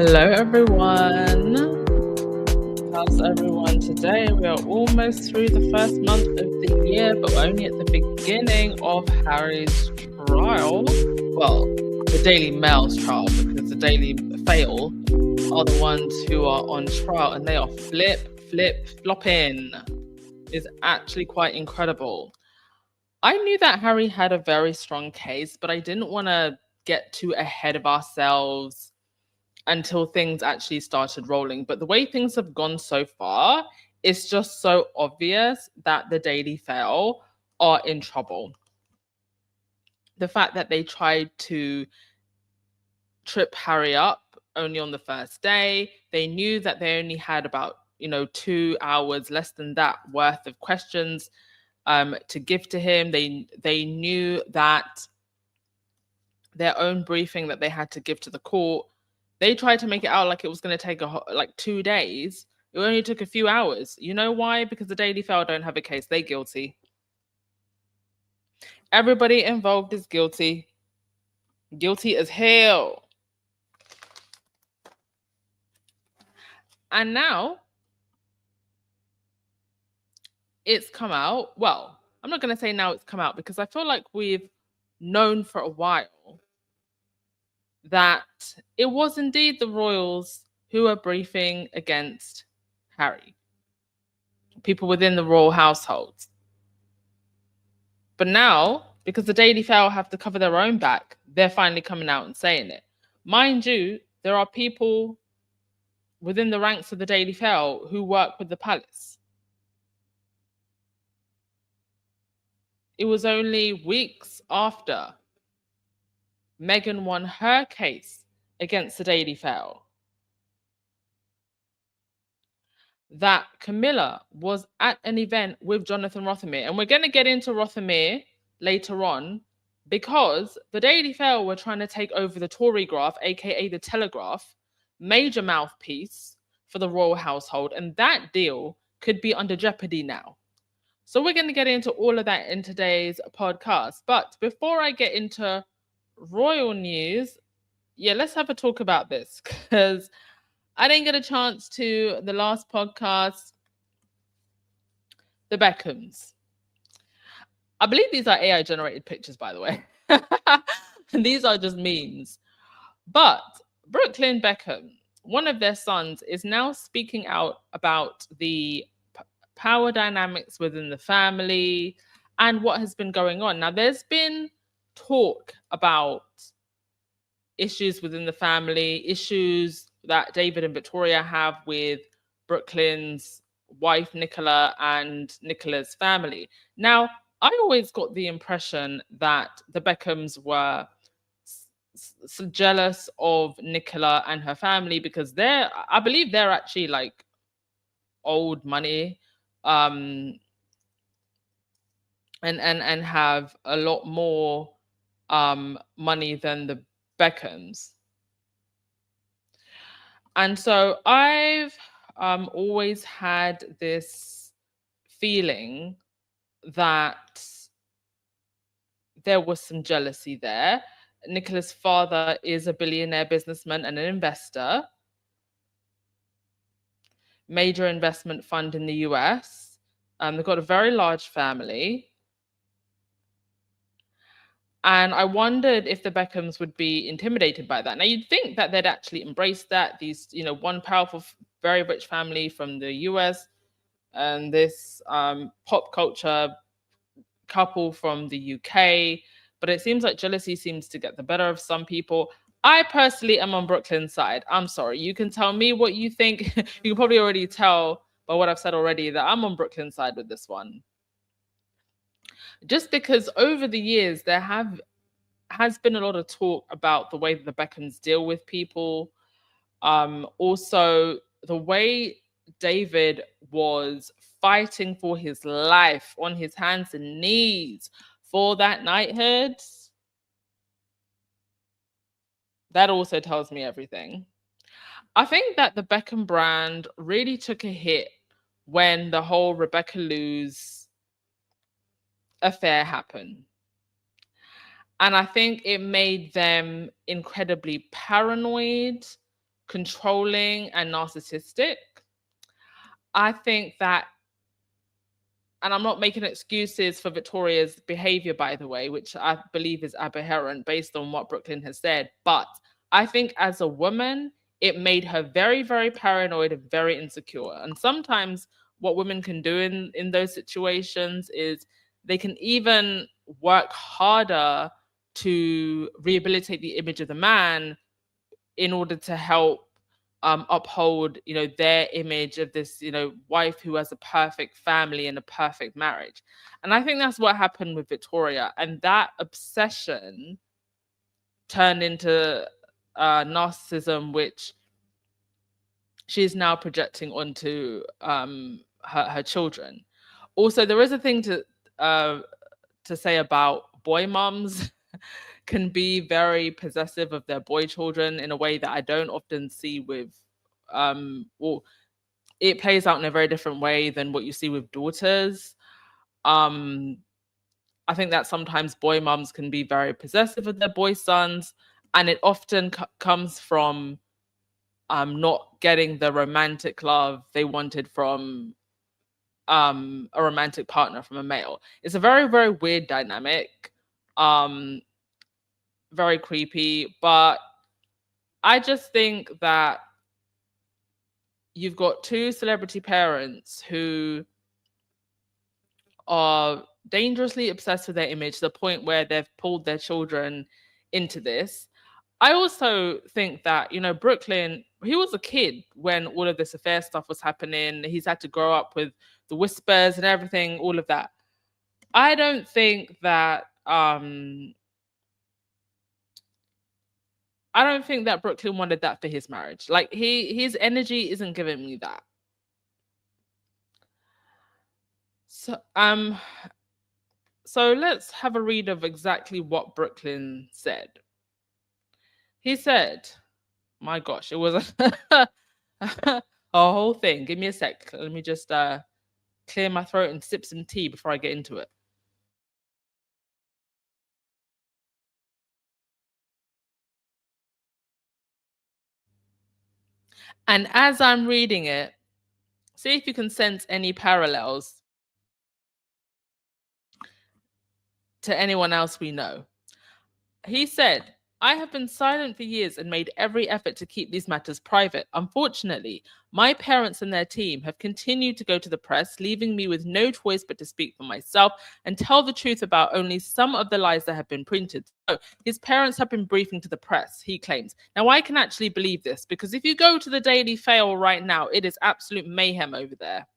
Hello, everyone. How's everyone today? We are almost through the first month of the year, but we're only at the beginning of Harry's trial. Well, the Daily Mail's trial, because the Daily Fail are the ones who are on trial, and they are flopping. It's actually quite incredible. I knew that Harry had a very strong case, but I didn't want to get too ahead of ourselves until things actually started rolling. But the way things have gone so far, it's just so obvious that the Daily Fail are in trouble. The fact that they tried to trip Harry up only on the first day, they knew that they only had about 2 hours, less than that, worth of questions to give to him. They knew that their own briefing that they had to give to the court, they tried to make it out like it was going to take like 2 days. It only took a few hours. You know why? Because the Daily Fail don't have a case. They guilty. Everybody involved is guilty. Guilty as hell. And now it's come out. Well, I'm not going to say now it's come out, because I feel like we've known for a while that it was indeed the royals who were briefing against Harry. People within the royal household. But now, because the Daily Fail have to cover their own back, they're finally coming out and saying it. Mind you, there are people within the ranks of the Daily Fail who work with the palace. It was only weeks after Meghan won her case against the Daily Fail that Camilla was at an event with Jonathan Rothermere. And we're going to get into Rothermere later on, because the Daily Fail were trying to take over the Tory Graph, aka the Telegraph, major mouthpiece for the royal household, and that deal could be under jeopardy now. So we're going to get into all of that in today's podcast. But before I get into royal news, let's have a talk about this, because I didn't get a chance to the last podcast. The Beckhams. I believe these are AI generated pictures, by the way. And these are just memes. But Brooklyn Beckham, one of their sons, is now speaking out about the power dynamics within the family and what has been going on. Now, there's been talk about issues within the family, issues that David and Victoria have with Brooklyn's wife, Nicola, and Nicola's family. Now, I always got the impression that the Beckhams were jealous of Nicola and her family, because I believe they're actually like old money, and have a lot more money than the Beckhams. And so I've always had this feeling that there was some jealousy there. Nicola's father is a billionaire businessman and an investor, major investment fund in the US. They've got a very large family. And I wondered if the Beckhams would be intimidated by that. Now, you'd think that they'd actually embrace that. These, one powerful, very rich family from the US, and this pop culture couple from the UK. But it seems like jealousy seems to get the better of some people. I personally am on Brooklyn's side. I'm sorry. You can tell me what you think. You can probably already tell by what I've said already that I'm on Brooklyn's side with this one. Just because over the years there has been a lot of talk about the way that the Beckhams deal with people. Also, the way David was fighting for his life on his hands and knees for that knighthood. That also tells me everything. I think that the Beckham brand really took a hit when the whole Rebecca Lewis affair happened. And I think it made them incredibly paranoid controlling and narcissistic. I think that, and I'm not making excuses for Victoria's behavior, by the way, which I believe is aberrant based on what Brooklyn has said. But I think as a woman, it made her very, very paranoid and very insecure. And sometimes what women can do in those situations is they can even work harder to rehabilitate the image of the man in order to help uphold, their image of this, wife who has a perfect family and a perfect marriage. And I think that's what happened with Victoria. And that obsession turned into narcissism, which she's now projecting onto her children. Also, there is a thing to say about boy mums can be very possessive of their boy children in a way that I don't often see with well, it plays out in a very different way than what you see with daughters. I think that sometimes boy mums can be very possessive of their boy sons, and it often comes from not getting the romantic love they wanted from a romantic partner from a male. It's a very, very weird dynamic. Very creepy, but I just think that you've got two celebrity parents who are dangerously obsessed with their image to the point where they've pulled their children into this. I also think that, Brooklyn, he was a kid when all of this affair stuff was happening. He's had to grow up with the whispers and everything, all of that. I don't think that Brooklyn wanted that for his marriage. Like his energy isn't giving me that. So let's have a read of exactly what Brooklyn said. He said, my gosh, it was a whole thing. Give me a sec. Let me just clear my throat and sip some tea before I get into it. And as I'm reading it, see if you can sense any parallels to anyone else we know. He said, I have been silent for years and made every effort to keep these matters private. Unfortunately, my parents and their team have continued to go to the press, leaving me with no choice but to speak for myself and tell the truth about only some of the lies that have been printed. So his parents have been briefing to the press, he claims. Now, I can actually believe this because if you go to the Daily Fail right now, it is absolute mayhem over there.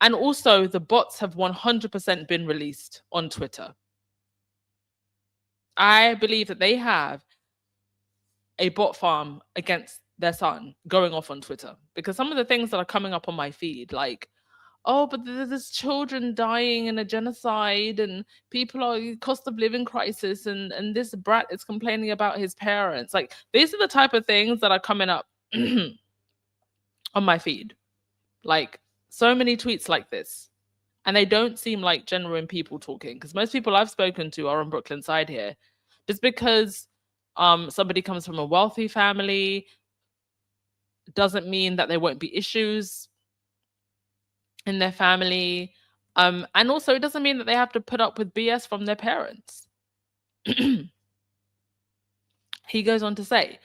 And also, the bots have 100% been released on Twitter. I believe that they have a bot farm against their son going off on Twitter because some of the things that are coming up on my feed, like, oh, but there's children dying in a genocide and people are cost of living crisis and this brat is complaining about his parents. Like, these are the type of things that are coming up on my feed. Like, so many tweets like this. And they don't seem like genuine people talking because most people I've spoken to are on Brooklyn's side here. Just because somebody comes from a wealthy family doesn't mean that there won't be issues in their family. And also, it doesn't mean that they have to put up with BS from their parents. He goes on to say,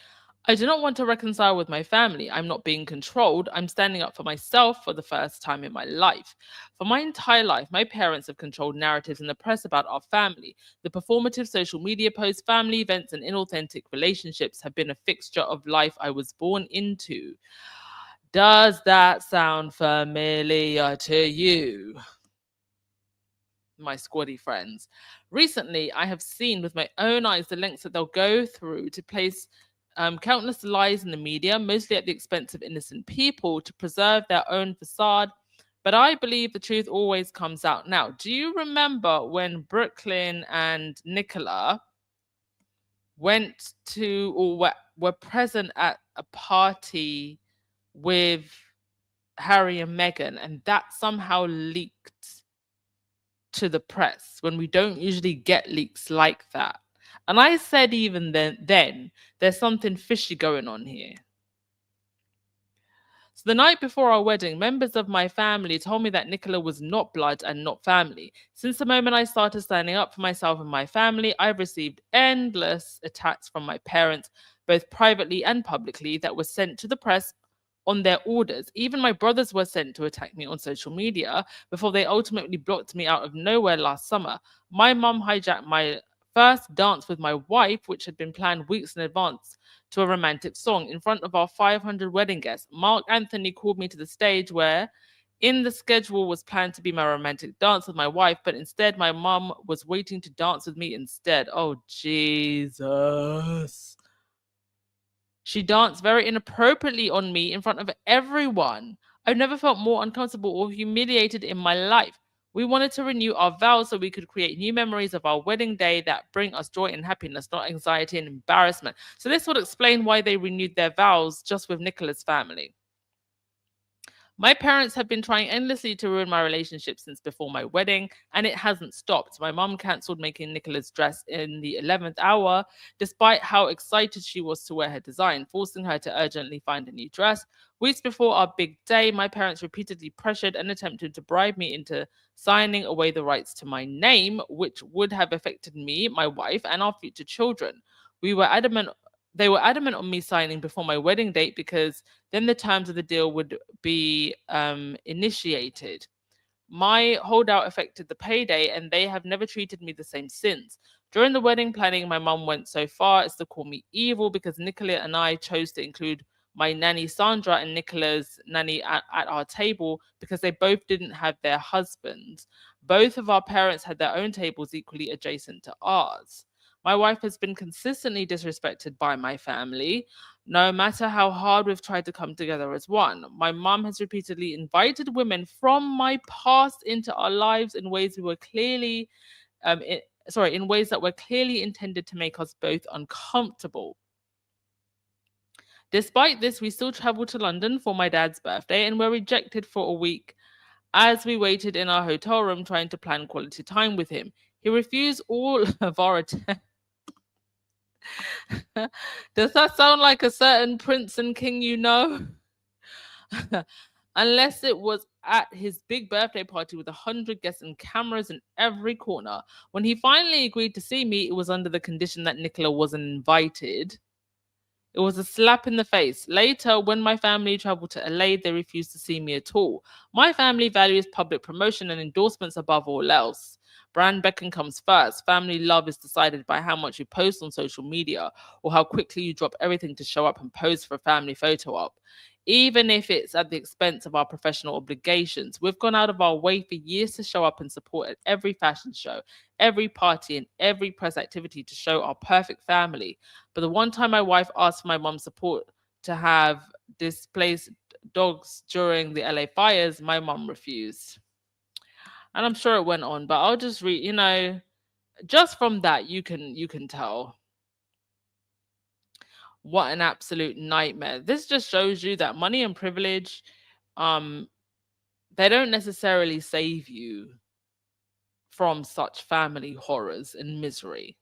I do not want to reconcile with my family. I'm not being controlled. I'm standing up for myself for the first time in my life. For my entire life, my parents have controlled narratives in the press about our family. The performative social media posts, family events, and inauthentic relationships have been a fixture of life I was born into. Does that sound familiar to you, my squaddy friends? Recently, I have seen with my own eyes the lengths that they'll go through to place countless lies in the media, mostly at the expense of innocent people, to preserve their own facade. But I believe the truth always comes out. Now, do you remember when Brooklyn and Nicola went to or were present at a party with Harry and Meghan, and that somehow leaked to the press when we don't usually get leaks like that? And I said even then there's something fishy going on here. So the night before our wedding, members of my family told me that Nicola was not blood and not family. Since the moment I started standing up for myself and my family, I've received endless attacks from my parents, both privately and publicly, that were sent to the press on their orders. Even my brothers were sent to attack me on social media before they ultimately blocked me out of nowhere last summer. My mum hijacked my first dance with my wife, which had been planned weeks in advance, to a romantic song in front of our 500 wedding guests. Mark Anthony called me to the stage where in the schedule was planned to be my romantic dance with my wife, but instead my mum was waiting to dance with me instead. Oh, Jesus. She danced very inappropriately on me in front of everyone. I've never felt more uncomfortable or humiliated in my life. We wanted to renew our vows so we could create new memories of our wedding day that bring us joy and happiness, not anxiety and embarrassment. So this would explain why they renewed their vows just with Nicola's family. My parents have been trying endlessly to ruin my relationship since before my wedding, and it hasn't stopped. My mum cancelled making Nicola's dress in the 11th hour, despite how excited she was to wear her design, forcing her to urgently find a new dress. Weeks before our big day, my parents repeatedly pressured and attempted to bribe me into signing away the rights to my name, which would have affected me, my wife, and our future children. We were adamant. They were adamant on me signing before my wedding date because then the terms of the deal would be initiated. My holdout affected the payday, and they have never treated me the same since. During the wedding planning, my mum went so far as to call me evil because Nicola and I chose to include my nanny Sandra and Nicola's nanny at our table because they both didn't have their husbands. Both of our parents had their own tables equally adjacent to ours. My wife has been consistently disrespected by my family, no matter how hard we've tried to come together as one. My mum has repeatedly invited women from my past into our lives in ways we were clearly, in ways that were clearly intended to make us both uncomfortable. Despite this, we still traveled to London for my dad's birthday and were rejected for a week as we waited in our hotel room trying to plan quality time with him. He refused all of our attempts. Does that sound like a certain prince and king you know? Unless it was at his big birthday party with 100 guests and cameras in every corner. When he finally agreed to see me, it was under the condition that Nicola wasn't invited. It was a slap in the face. Later, when my family traveled to LA, they refused to see me at all. My family values public promotion and endorsements above all else. Brand Beckham comes first. Family love is decided by how much you post on social media or how quickly you drop everything to show up and pose for a family photo op. Even if it's at the expense of our professional obligations, we've gone out of our way for years to show up and support at every fashion show, every party, and every press activity to show our perfect family. But the one time my wife asked for my mom's support to have displaced dogs during the LA fires, my mom refused. And I'm sure it went on, but I'll just read, just from that you can tell what an absolute nightmare. This just shows you that money and privilege, um, they don't necessarily save you from such family horrors and misery.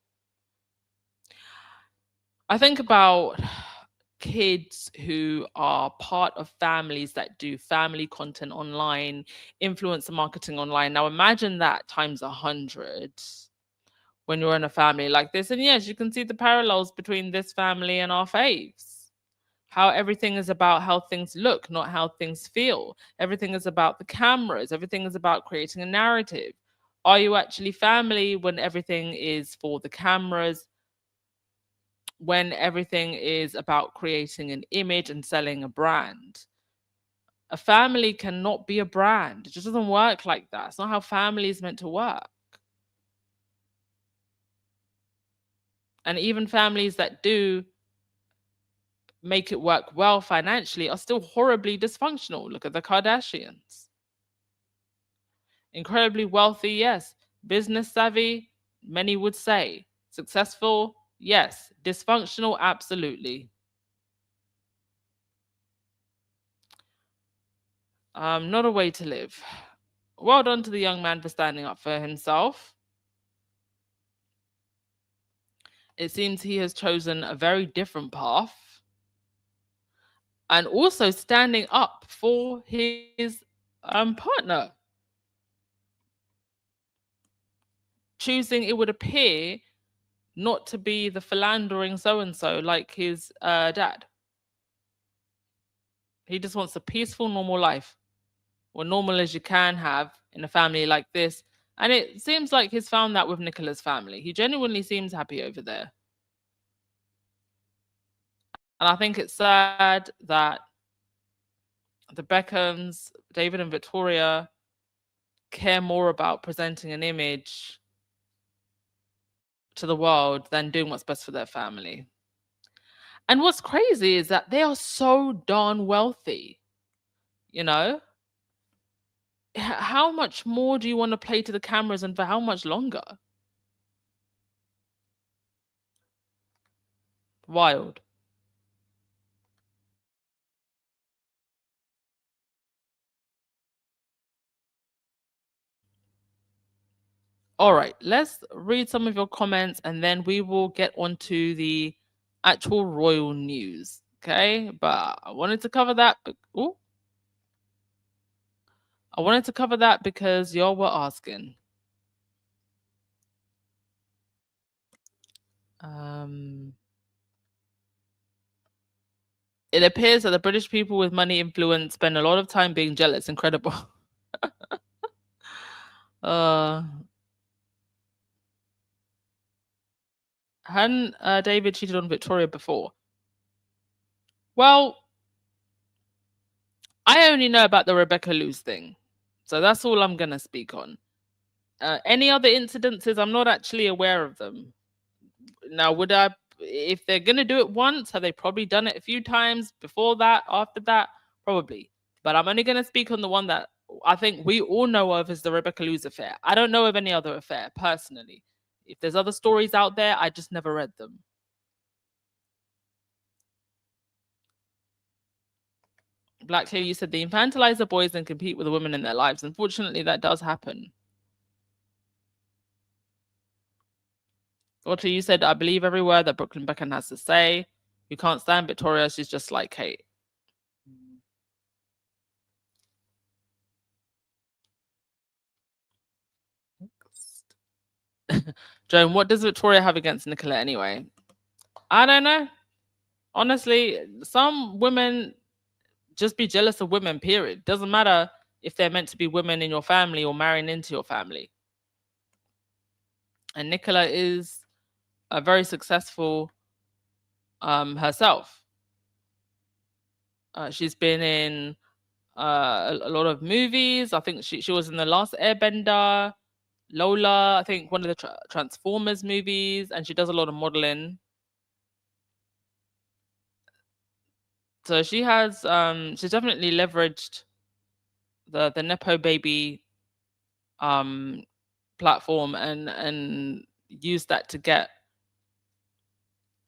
I think about kids who are part of families that do family content online, influencer marketing online. Now imagine that times 100 when you're in a family like this. And yes, you can see the parallels between this family and our faves. How everything is about how things look, not how things feel. Everything is about the cameras. Everything is about creating a narrative. Are you actually family when everything is for the cameras, when everything is about creating an image and selling a brand? A family cannot be a brand. It just doesn't work like that. It's not how family is meant to work. And even families that do make it work well financially are still horribly dysfunctional. Look at the Kardashians. Incredibly wealthy, yes. Business savvy, many would say. Successful, yes. Dysfunctional, absolutely. Not a way to live. Well done to the young man for standing up for himself. it seems he has chosen a very different path, and also standing up for his partner. Choosing, it would appear, not to be the philandering so and so like his dad. He just wants a peaceful, normal life, or normal as you can have in a family like this. And it seems like he's found that with Nicola's family. He genuinely seems happy over there. And I think it's sad that the Beckhams, David and Victoria, care more about presenting an image to the world than doing what's best for their family. And what's crazy is that they are so darn wealthy, you know? How much more do you want to play to the cameras, and for how much longer? Wild. All right, let's read some of your comments and then we will get on to the actual royal news. Okay, but I wanted to cover that. I wanted to cover that because y'all were asking. It appears that the British people with money influence spend a lot of time being jealous. Incredible. Hadn't David cheated on Victoria before? Well, I only know about the Rebecca Luz thing, so that's all I'm gonna speak on. Any other incidences, I'm not actually aware of them. Now, would I, if they're gonna do it once, have they probably done it a few times before that, after that? Probably. But I'm only gonna speak on the one that I think we all know of as the Rebecca Luz affair. I don't know of any other affair, personally. If there's other stories out there, I just never read them. Black Clear, you said they infantilize the boys and compete with the women in their lives. Unfortunately, that does happen. Walter, you said, I believe every word that Brooklyn Beckham has to say. You can't stand Victoria. She's just like Kate. Joan, what does Victoria have against Nicola anyway? I don't know. Honestly, some women just be jealous of women, period. Doesn't matter if they're meant to be women in your family or marrying into your family. And Nicola is a very successful herself. She's been in a lot of movies. I think she was in the last Airbender, Lola, I think one of the Transformers movies, and she does a lot of modeling. So she has she's definitely leveraged the Nepo baby platform and used that to get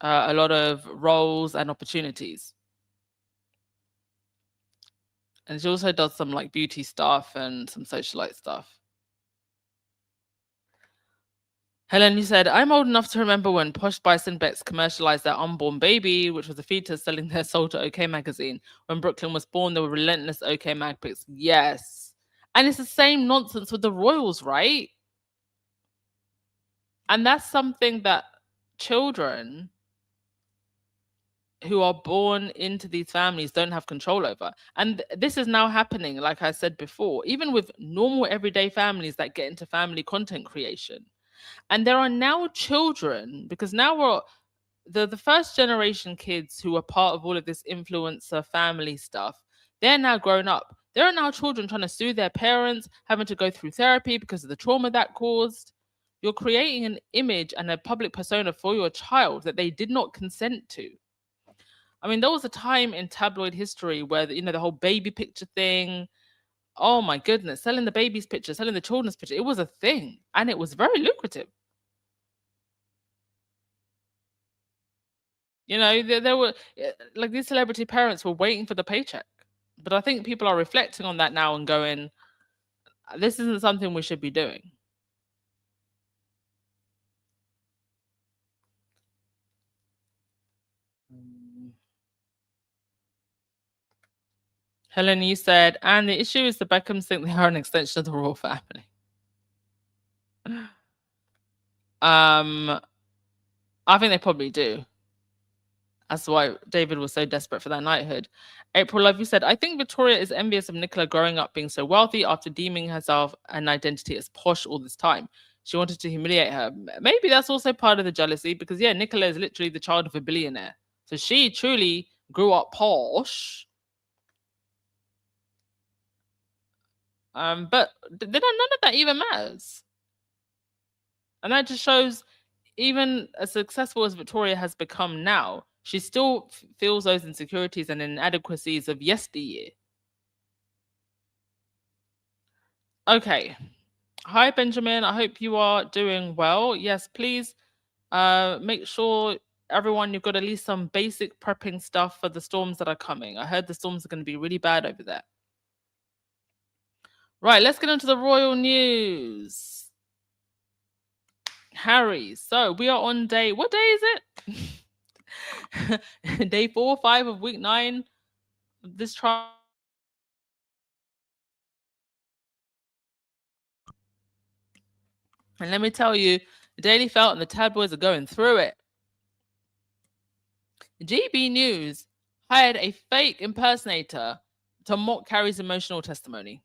a lot of roles and opportunities. And she also does some like beauty stuff and some socialite stuff. Helen, you said, I'm old enough to remember when Posh Bison Becks commercialized their unborn baby, which was a fetus selling their soul to OK Magazine. When Brooklyn was born, there were relentless OK Mag pics. Yes. And it's the same nonsense with the royals, right? And that's something that children who are born into these families don't have control over. And this is now happening, like I said before, even with normal everyday families that get into family content creation. And there are now children, because now we're the first generation kids who are part of all of this influencer family stuff, they're now grown up. There are now children trying to sue their parents, having to go through therapy because of the trauma that caused. You're creating an image and a public persona for your child that they did not consent to. I mean, there was a time in tabloid history where, the whole baby picture thing, oh my goodness, selling the baby's picture, selling the children's picture, it was a thing and it was very lucrative. There were like these celebrity parents were waiting for the paycheck. But I think people are reflecting on that now and going, this isn't something we should be doing. Helen, you said, and the issue is the Beckhams think they are an extension of the royal family. I think they probably do. That's why David was so desperate for that knighthood. April Love, you said, I think Victoria is envious of Nicola growing up being so wealthy after deeming herself an identity as posh all this time. She wanted to humiliate her. Maybe that's also part of the jealousy because, yeah, Nicola is literally the child of a billionaire. So she truly grew up posh. But none of that even matters. And that just shows, even as successful as Victoria has become now, she still feels those insecurities and inadequacies of yesteryear. Okay. Hi, Benjamin. I hope you are doing well. Yes, please make sure, everyone, you've got at least some basic prepping stuff for the storms that are coming. I heard the storms are going to be really bad over there. Right, let's get into the royal news. Harry, so we are on day, what day is it? Day 4 or 5 of week 9 of this trial. And let me tell you, the Daily Felt and the tabloids are going through it. GB News hired a fake impersonator to mock Carrie's emotional testimony.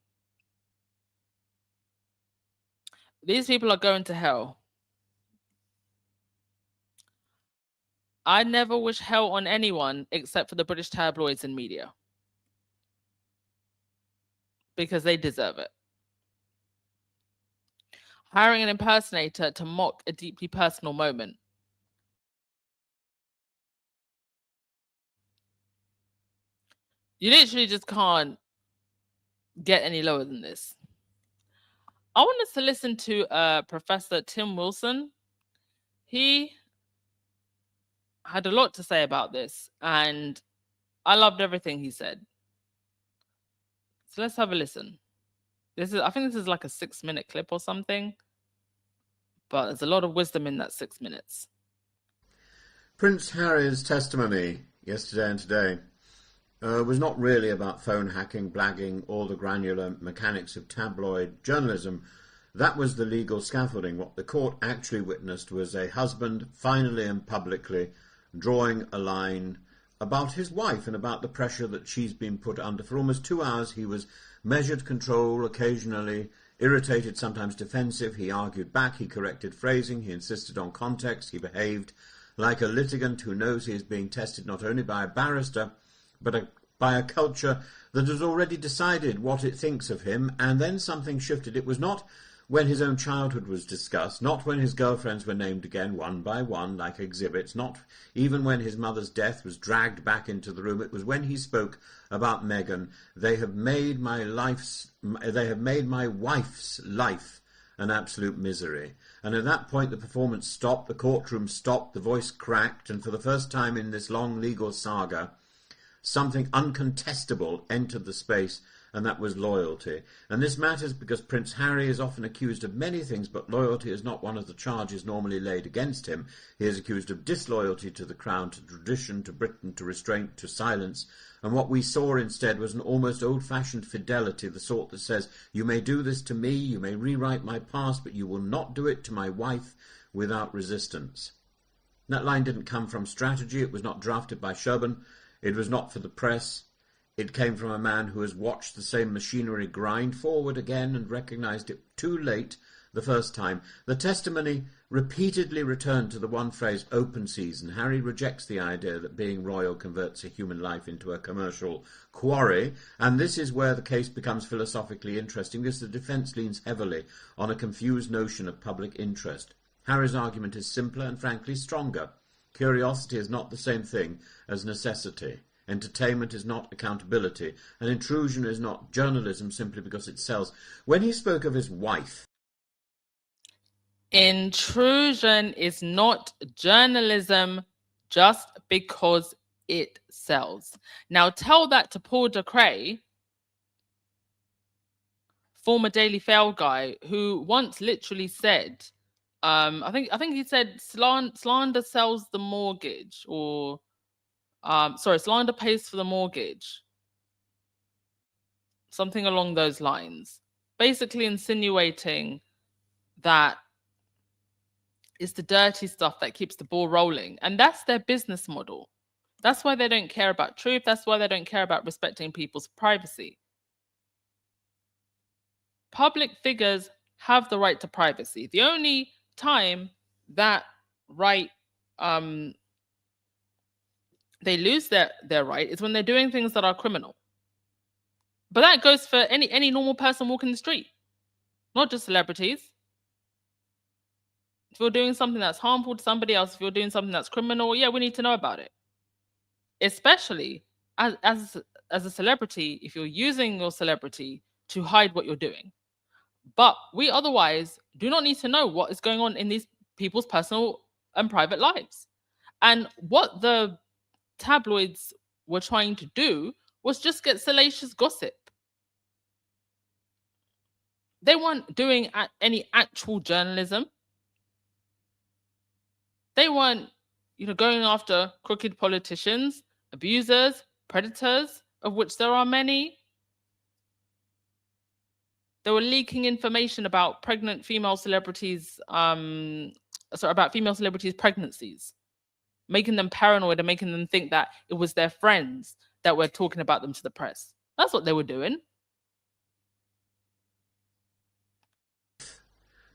These people are going to hell. I never wish hell on anyone except for the British tabloids and media, because they deserve it. Hiring an impersonator to mock a deeply personal moment. You literally just can't get any lower than this. I want us to listen to Professor Tim Wilson. He had a lot to say about this, and I loved everything he said. So let's have a listen. I think this is like a 6-minute clip or something, but there's a lot of wisdom in that 6 minutes. Prince Harry's testimony yesterday and today was not really about phone hacking, blagging, or the granular mechanics of tabloid journalism. That was the legal scaffolding. What the court actually witnessed was a husband finally and publicly drawing a line about his wife and about the pressure that she's been put under. For almost 2 hours he was measured control, occasionally irritated, sometimes defensive. He argued back, he corrected phrasing, he insisted on context, he behaved like a litigant who knows he is being tested not only by a barrister, but by a culture that has already decided what it thinks of him. And then something shifted. It was not when his own childhood was discussed, not when his girlfriends were named again one by one like exhibits, not even when his mother's death was dragged back into the room. It was when he spoke about Meghan. They have made my wife's life an absolute misery. And at that point the performance stopped, the courtroom stopped, the voice cracked, and for the first time in this long legal saga, something uncontestable entered the space, and that was loyalty. And this matters because Prince Harry is often accused of many things, but loyalty is not one of the charges normally laid against him. He is accused of disloyalty to the crown, to tradition, to Britain, to restraint, to silence. And what we saw instead was an almost old-fashioned fidelity, the sort that says, you may do this to me, you may rewrite my past, but you will not do it to my wife without resistance. That line didn't come from strategy. It was not drafted by Sherborne. It was not for the press. It came from a man who has watched the same machinery grind forward again and recognised it too late the first time. The testimony repeatedly returned to the one phrase, open season. Harry rejects the idea that being royal converts a human life into a commercial quarry, and this is where the case becomes philosophically interesting, because the defence leans heavily on a confused notion of public interest. Harry's argument is simpler and frankly stronger. Curiosity is not the same thing as necessity. Entertainment is not accountability, and intrusion is not journalism simply because it sells. When he spoke of his wife, intrusion is not journalism just because it sells. Now tell that to Paul de Cray, former Daily Fail guy, who once literally said, I think he said slander sells the mortgage, or slander pays for the mortgage. something along those lines, basically insinuating that it's the dirty stuff that keeps the ball rolling. And that's their business model. That's why they don't care about truth. That's why they don't care about respecting people's privacy. Public figures have the right to privacy. The only time that right they lose their right is when they're doing things that are criminal. But that goes for any normal person walking the street, not just celebrities. If you're doing something that's harmful to somebody else, if you're doing something that's criminal, yeah, we need to know about it. Especially as a celebrity, if you're using your celebrity to hide what you're doing. But we otherwise do not need to know what is going on in these people's personal and private lives. And what the tabloids were trying to do was just get salacious gossip. They weren't doing any actual journalism. They weren't, going after crooked politicians, abusers, predators, of which there are many. They were leaking information about pregnant female celebrities, about female celebrities' pregnancies, making them paranoid and making them think that it was their friends that were talking about them to the press. That's what they were doing.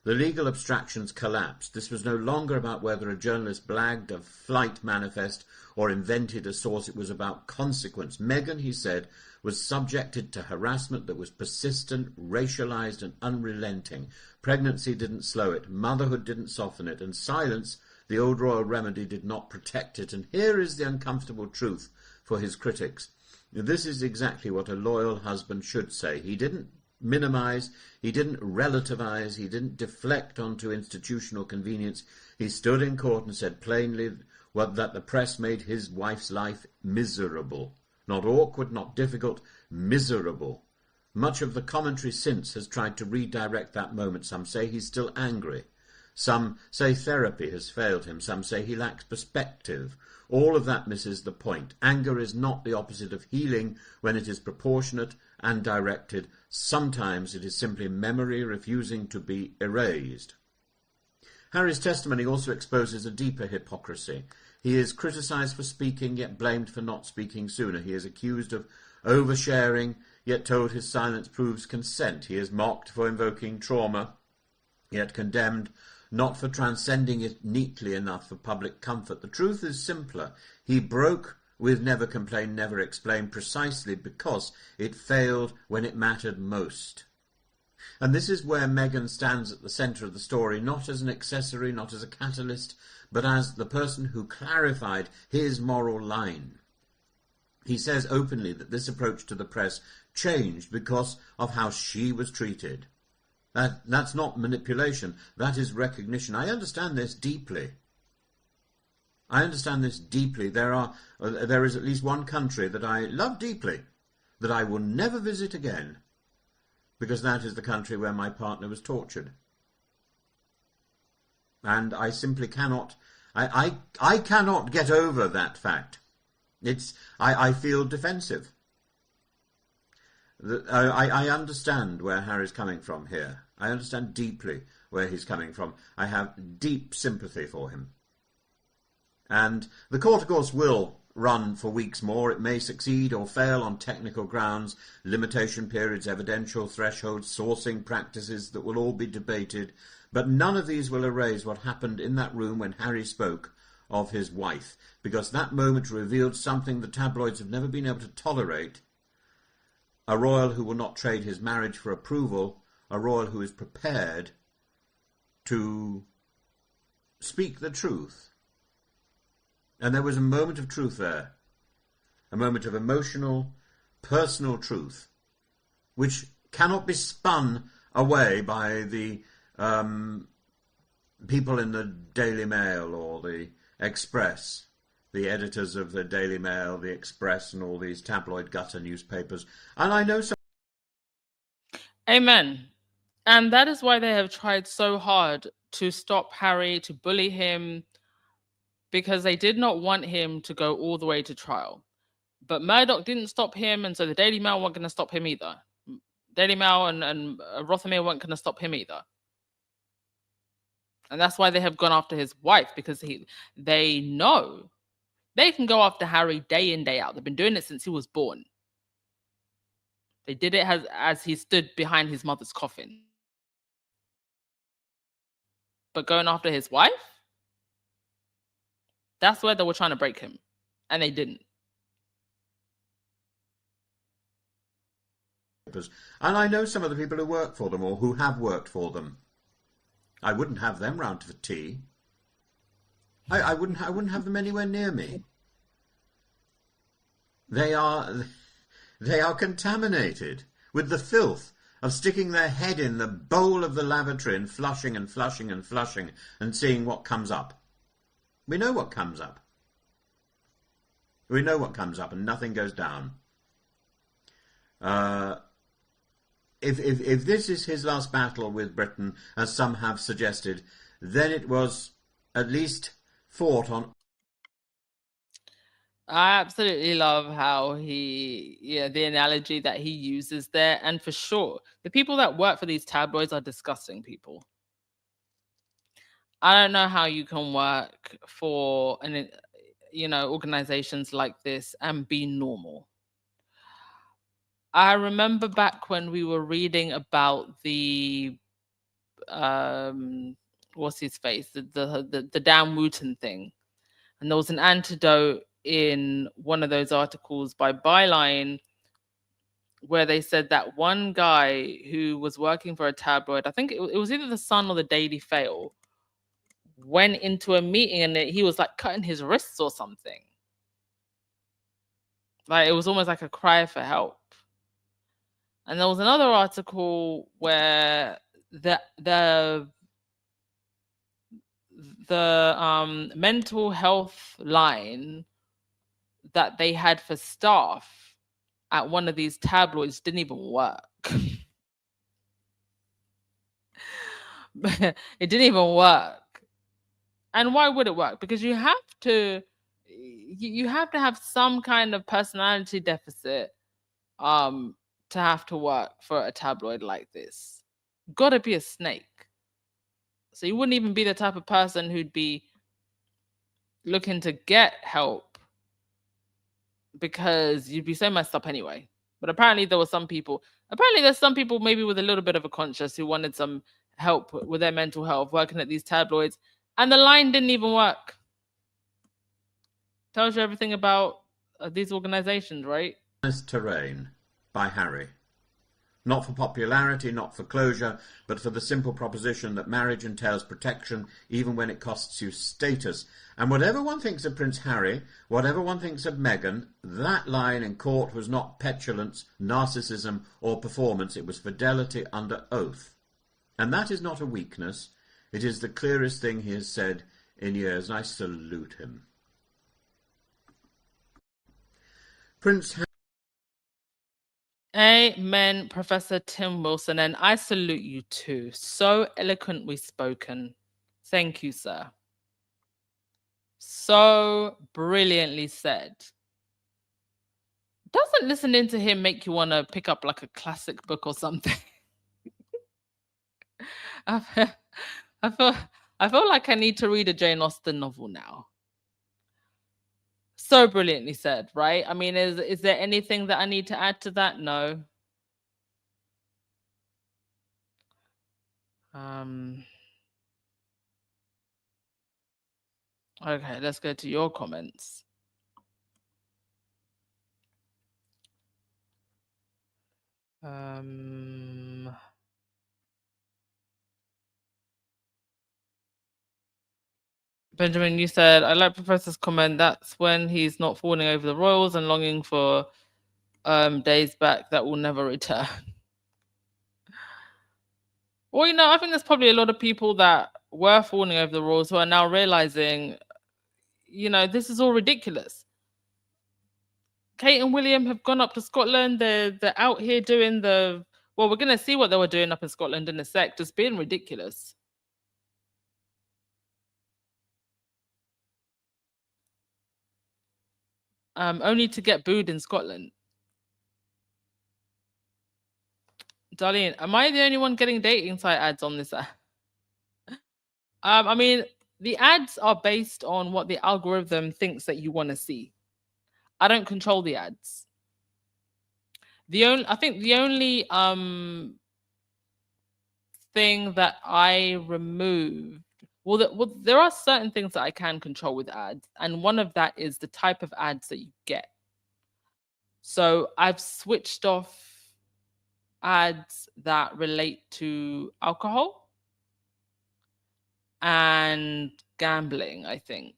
The legal abstractions collapsed. This was no longer about whether a journalist blagged a flight manifest or invented a source. It was about consequence. Meghan, he said, was subjected to harassment that was persistent, racialized and unrelenting. Pregnancy didn't slow it. Motherhood didn't soften it. And silence, the old royal remedy, did not protect it. And here is the uncomfortable truth for his critics. This is exactly what a loyal husband should say. He didn't minimize, he didn't relativize, he didn't deflect onto institutional convenience. He stood in court and said plainly that the press made his wife's life miserable. Not awkward, not difficult, miserable. Much of the commentary since has tried to redirect that moment. Some say he's still angry. Some say therapy has failed him. Some say he lacks perspective. All of that misses the point. Anger is not the opposite of healing when it is proportionate and directed. Sometimes it is simply memory refusing to be erased. Harry's testimony also exposes a deeper hypocrisy. He is criticised for speaking, yet blamed for not speaking sooner. He is accused of oversharing, yet told his silence proves consent. He is mocked for invoking trauma, yet condemned not for transcending it neatly enough for public comfort. The truth is simpler. He broke with never complain, never explain, precisely because it failed when it mattered most. And this is where Meghan stands at the centre of the story, not as an accessory, not as a catalyst, but as the person who clarified his moral line. He says openly that this approach to the press changed because of how she was treated. That's not manipulation, that is recognition. I understand this deeply. There is at least one country that I love deeply, that I will never visit again, because that is the country where my partner was tortured. And I simply cannot, I cannot get over that fact. I feel defensive. I understand where Harry's coming from here. I understand deeply where he's coming from. I have deep sympathy for him. And the court, of course, will run for weeks more. It may succeed or fail on technical grounds, limitation periods, evidential thresholds, sourcing practices that will all be debated. But none of these will erase what happened in that room when Harry spoke of his wife, because that moment revealed something the tabloids have never been able to tolerate. A royal who will not trade his marriage for approval, a royal who is prepared to speak the truth. And there was a moment of truth there, a moment of emotional, personal truth, which cannot be spun away by the people in the Daily Mail or the Express, the editors of the Daily Mail, the Express, and all these tabloid gutter newspapers. And I know some. Amen. And that is why they have tried so hard to stop Harry, to bully him, because they did not want him to go all the way to trial. But Murdoch didn't stop him, and so the Daily Mail weren't going to stop him either. Daily Mail and Rothermere weren't going to stop him either. And that's why they have gone after his wife, because they know they can go after Harry day in, day out. They've been doing it since he was born. They did it as he stood behind his mother's coffin. But going after his wife, that's where they were trying to break him. And they didn't. And I know some of the people who work for them or who have worked for them. I wouldn't have them round for tea. I wouldn't have them anywhere near me. They are contaminated with the filth of sticking their head in the bowl of the lavatory and flushing and flushing and flushing and seeing what comes up. We know what comes up. We know what comes up and nothing goes down. If this is his last battle with Britain, as some have suggested, then it was at least fought on. I absolutely love how the analogy that he uses there. And for sure, the people that work for these tabloids are disgusting people. I don't know how you can work for organizations like this and be normal. I remember back when we were reading about the what's his face, the Dan Wooten thing, and there was an antidote in one of those articles by Byline where they said that one guy who was working for a tabloid, I think it was either the Sun or the Daily Fail, went into a meeting and he was like cutting his wrists or something. Like it was almost like a cry for help. And there was another article where the mental health line that they had for staff at one of these tabloids didn't even work. It didn't even work. And why would it work? Because you have to have some kind of personality deficit to have to work for a tabloid like this. Gotta be a snake. So you wouldn't even be the type of person who'd be looking to get help because you'd be so messed up anyway. But apparently there's some people maybe with a little bit of a conscience who wanted some help with their mental health working at these tabloids, and the line didn't even work. Tells you everything about these organizations, right? Terrain by Harry. Not for popularity, not for closure, but for the simple proposition that marriage entails protection even when it costs you status. And whatever one thinks of Prince Harry, whatever one thinks of Meghan, that line in court was not petulance, narcissism, or performance. It was fidelity under oath. And that is not a weakness. It is the clearest thing he has said in years, and I salute him. Prince Harry. Amen, Professor Tim Wilson, and I salute you too. So eloquently spoken. Thank you, sir. So brilliantly said. Doesn't listening to him make you want to pick up like a classic book or something? I feel like I need to read a Jane Austen novel now. So brilliantly said, right? I mean, is there anything that I need to add to that? No. Okay, let's go to your comments. Benjamin, you said, I like Professor's comment. That's when he's not fawning over the royals and longing for days back that will never return. Well, I think there's probably a lot of people that were fawning over the royals who are now realizing, this is all ridiculous. Kate and William have gone up to Scotland. They're out here doing we're going to see what they were doing up in Scotland in a sec, just being ridiculous. Only to get booed in Scotland. Darlene, am I the only one getting dating site ads on this app? I mean, the ads are based on what the algorithm thinks that you want to see. I don't control the ads. I think the only thing that I removed, well, there are certain things that I can control with ads, and one of that is the type of ads that you get. So I've switched off ads that relate to alcohol and gambling, I think.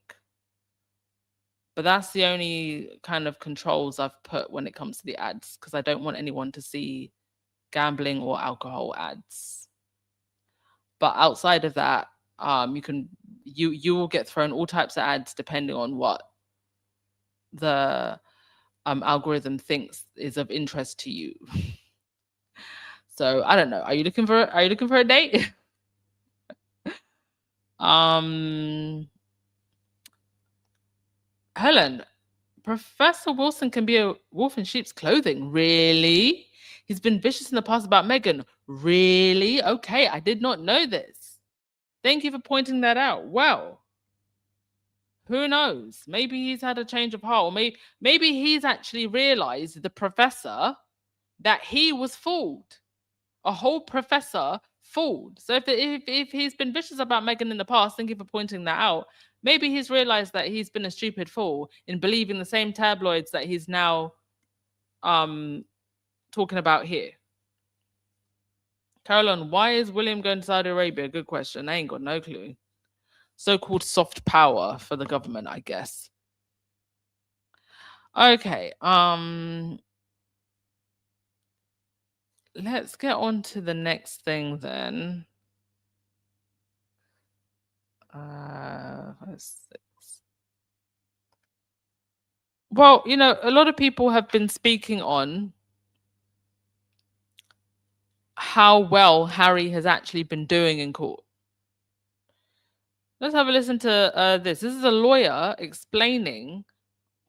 But that's the only kind of controls I've put when it comes to the ads, because I don't want anyone to see gambling or alcohol ads. But outside of that, you will get thrown all types of ads depending on what the algorithm thinks is of interest to you. So I don't know. Are you looking for a date? Helen, Professor Wilson can be a wolf in sheep's clothing. Really? He's been vicious in the past about Meghan. Really? Okay, I did not know this. Thank you for pointing that out. Well, who knows? Maybe he's had a change of heart, or maybe he's actually realized, the professor, that he was fooled. A whole professor fooled. So if he's been vicious about Meghan in the past, thank you for pointing that out. Maybe he's realized that he's been a stupid fool in believing the same tabloids that he's now talking about here. Caroline, why is William going to Saudi Arabia? Good question. I ain't got no clue. So-called soft power for the government, I guess. Okay. Let's get on to the next thing then. 6. Well, a lot of people have been speaking on how well Harry has actually been doing in court. Let's have a listen to this. This is a lawyer explaining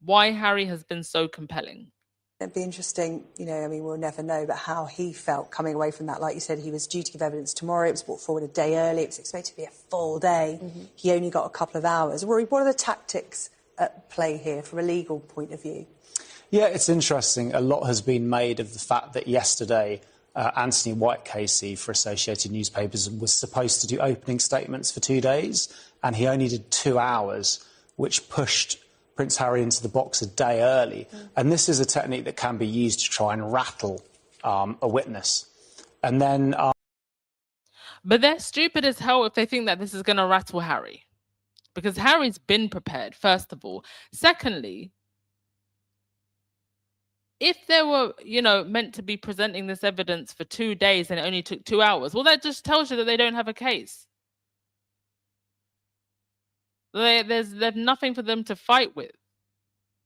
why Harry has been so compelling. It'd be interesting, we'll never know, but how he felt coming away from that. Like you said, he was due to give evidence tomorrow. It was brought forward a day early. It was expected to be a full day. Mm-hmm. He only got a couple of hours. Rory, what are the tactics at play here from a legal point of view? Yeah, it's interesting. A lot has been made of the fact that yesterday Anthony White-Casey for Associated Newspapers was supposed to do opening statements for 2 days, and he only did 2 hours, which pushed Prince Harry into the box a day early. And this is a technique that can be used to try and rattle a witness. And then... But they're stupid as hell if they think that this is going to rattle Harry. Because Harry's been prepared, first of all. Secondly, if they were, meant to be presenting this evidence for 2 days and it only took 2 hours, well, that just tells you that they don't have a case. There's nothing for them to fight with.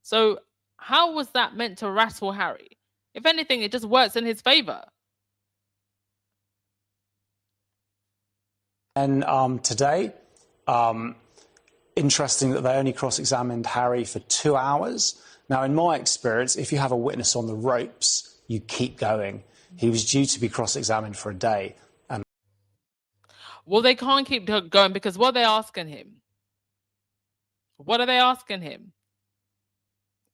So how was that meant to rattle Harry? If anything, it just works in his favor. And today, interesting that they only cross-examined Harry for 2 hours. Now, in my experience, if you have a witness on the ropes, you keep going. He was due to be cross-examined for a day. Well, they can't keep going because what are they asking him? What are they asking him?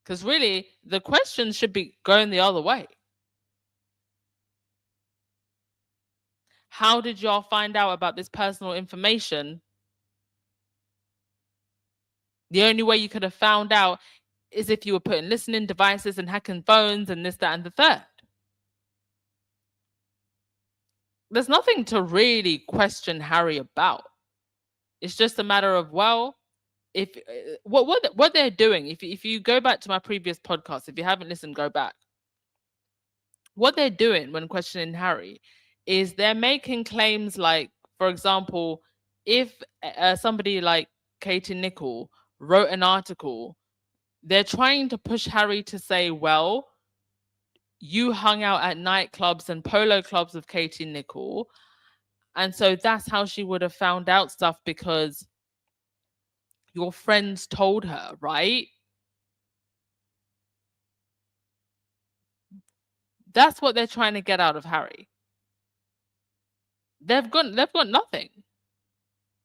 Because really, the questions should be going the other way. How did y'all find out about this personal information? The only way you could have found out is if you were putting listening devices and hacking phones and this, that, and the third. There's nothing to really question Harry about. It's just a matter of, well, if what they're doing, if you go back to my previous podcast, if you haven't listened, go back. What they're doing when questioning Harry is they're making claims like, for example, if somebody like Katie Nicholl wrote an article, they're trying to push Harry to say, well, you hung out at nightclubs and polo clubs with Katie Nicholl, and so that's how she would have found out stuff, because your friends told her, right? That's what they're trying to get out of Harry. they've got nothing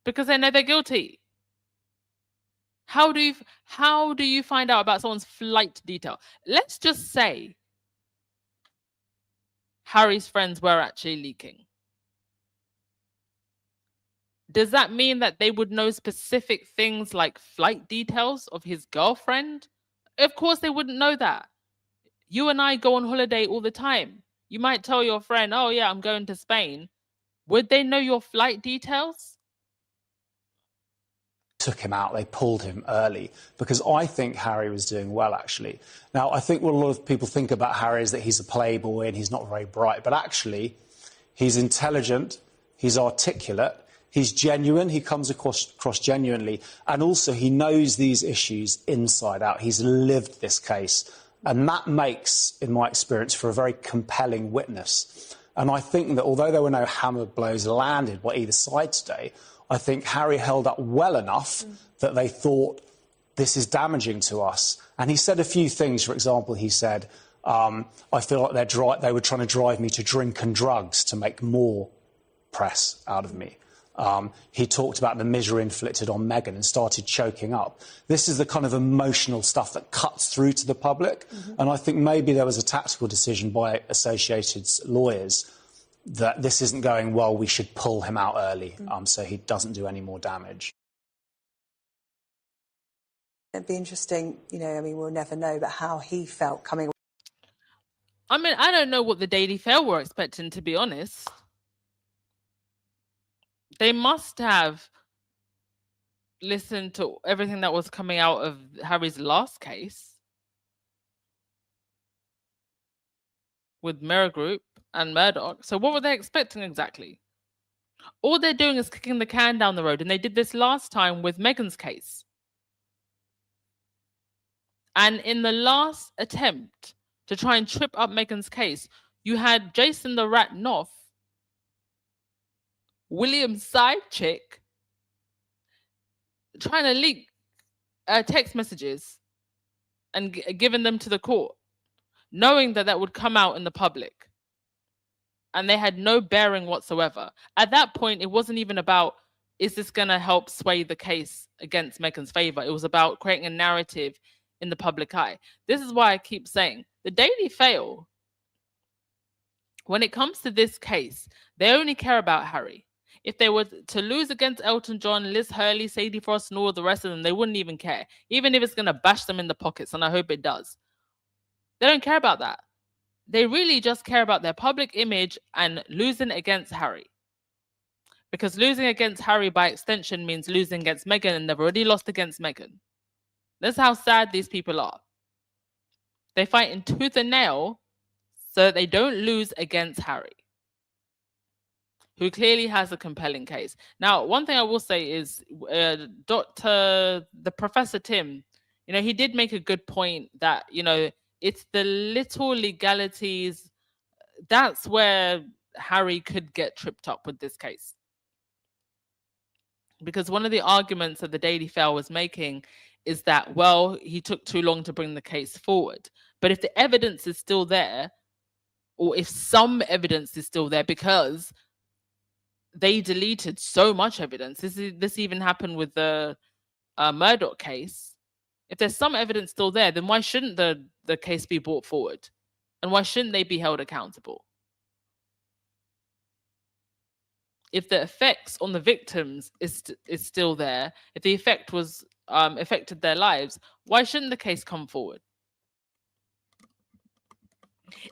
because they know they're guilty. How do you find out about someone's flight detail? Let's just say Harry's friends were actually leaking. Does that mean that they would know specific things like flight details of his girlfriend? Of course they wouldn't know that. You and I go on holiday all the time. You might tell your friend, oh yeah, I'm going to Spain. Would they know your flight details? Took him out, they pulled him early, because I think Harry was doing well, actually. Now, I think what a lot of people think about Harry is that he's a playboy and he's not very bright, but actually, he's intelligent, he's articulate, he's genuine, he comes across genuinely, and also he knows these issues inside out. He's lived this case, and that makes, in my experience, for a very compelling witness. And I think that although there were no hammer blows landed by either side today, I think Harry held up well enough that they thought, this is damaging to us. And he said a few things. For example, he said, I feel like they were trying to drive me to drink and drugs to make more press out of me. He talked about the misery inflicted on Meghan and started choking up. This is the kind of emotional stuff that cuts through to the public. And I think maybe there was a tactical decision by Associated's lawyers that this isn't going well, we should pull him out early so he doesn't do any more damage. It'd be interesting, we'll never know, but how he felt coming. I mean, I don't know what the Daily Fail were expecting, to be honest. They must have listened to everything that was coming out of Harry's last case with Mirror Group and Murdoch. So what were they expecting exactly? All they're doing is kicking the can down the road, and they did this last time with Meghan's case. And in the last attempt to try and trip up Meghan's case, you had Jason the Rat Knopf, William's side chick, trying to leak text messages and giving them to the court, knowing that that would come out in the public. And they had no bearing whatsoever. At that point, it wasn't even about, is this going to help sway the case against Meghan's favor? It was about creating a narrative in the public eye. This is why I keep saying the Daily Fail, when it comes to this case, they only care about Harry. If they were to lose against Elton John, Liz Hurley, Sadie Frost, and all the rest of them, they wouldn't even care. Even if it's going to bash them in the pockets, and I hope it does. They don't care about that. They really just care about their public image and losing against Harry. Because losing against Harry by extension means losing against Meghan, and they've already lost against Meghan. That's how sad these people are. They fight in tooth and nail so that they don't lose against Harry, who clearly has a compelling case. Now, one thing I will say is Professor Tim, he did make a good point that, it's the little legalities. That's where Harry could get tripped up with this case. Because one of the arguments that the Daily Fail was making is that, well, he took too long to bring the case forward. But if the evidence is still there, or if some evidence is still there, because they deleted so much evidence, this even happened with the Murdoch case. If there's some evidence still there, then why shouldn't the case be brought forward? And why shouldn't they be held accountable? If the effects on the victims is still there, if the effect was affected their lives, why shouldn't the case come forward?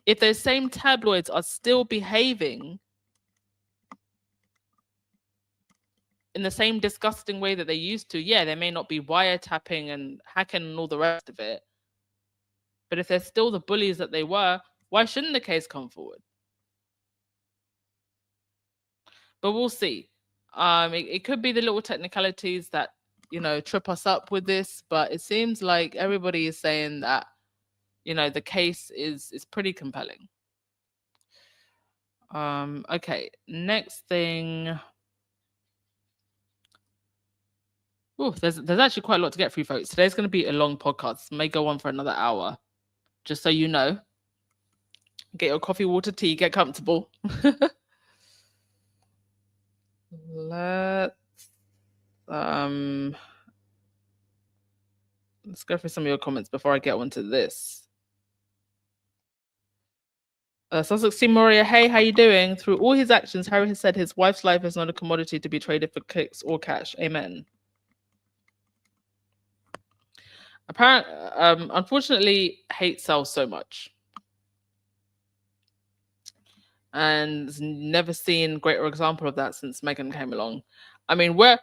If those same tabloids are still behaving in the same disgusting way that they used to, yeah, they may not be wiretapping and hacking and all the rest of it. But if they're still the bullies that they were, why shouldn't the case come forward? But we'll see. It could be the little technicalities that, trip us up with this, but it seems like everybody is saying that, the case is pretty compelling. Okay, next thing. Oh, there's actually quite a lot to get through, folks. Today's going to be a long podcast. It may go on for another hour. Just so you know. Get your coffee, water, tea, get comfortable. Let's go through some of your comments before I get onto this. Sussex C. Moria, hey, how you doing? Through all his actions, Harry has said his wife's life is not a commodity to be traded for clicks or cash. Amen. Unfortunately, hate sells so much. And never seen greater example of that since Meghan came along. I mean, we're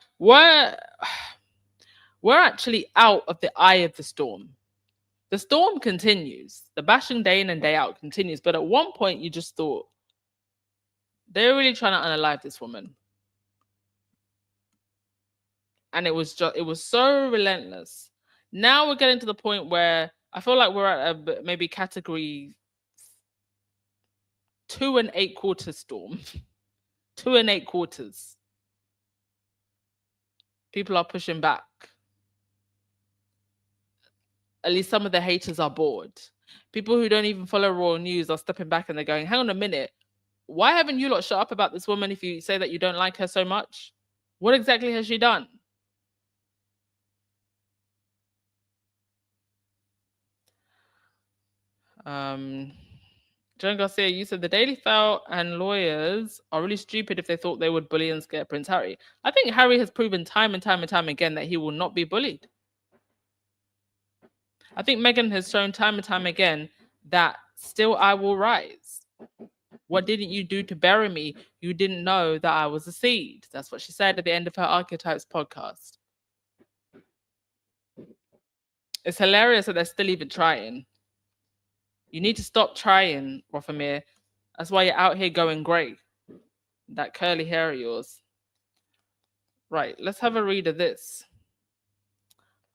actually out of the eye of the storm. The storm continues. The bashing day in and day out continues. But at one point, you just thought, they're really trying to unalive this woman. And it was so relentless. Now we're getting to the point where I feel like we're at a maybe category 2 8/4 storm. 2 8/4. People are pushing back. At least some of the haters are bored. People who don't even follow royal news are stepping back and they're going, hang on a minute. Why haven't you lot shut up about this woman if you say that you don't like her so much? What exactly has she done? Joan Garcia, you said the Daily Mail and lawyers are really stupid if they thought they would bully and scare Prince Harry. I think Harry has proven time and time again that he will not be bullied. I think Meghan has shown time and time again that still I will rise. What didn't you do to bury me? You didn't know that I was a seed. That's what she said at the end of her Archetypes podcast. It's hilarious that they're still even trying. You need to stop trying, Rothamir. That's why you're out here going grey. That curly hair of yours. Right, let's have a read of this.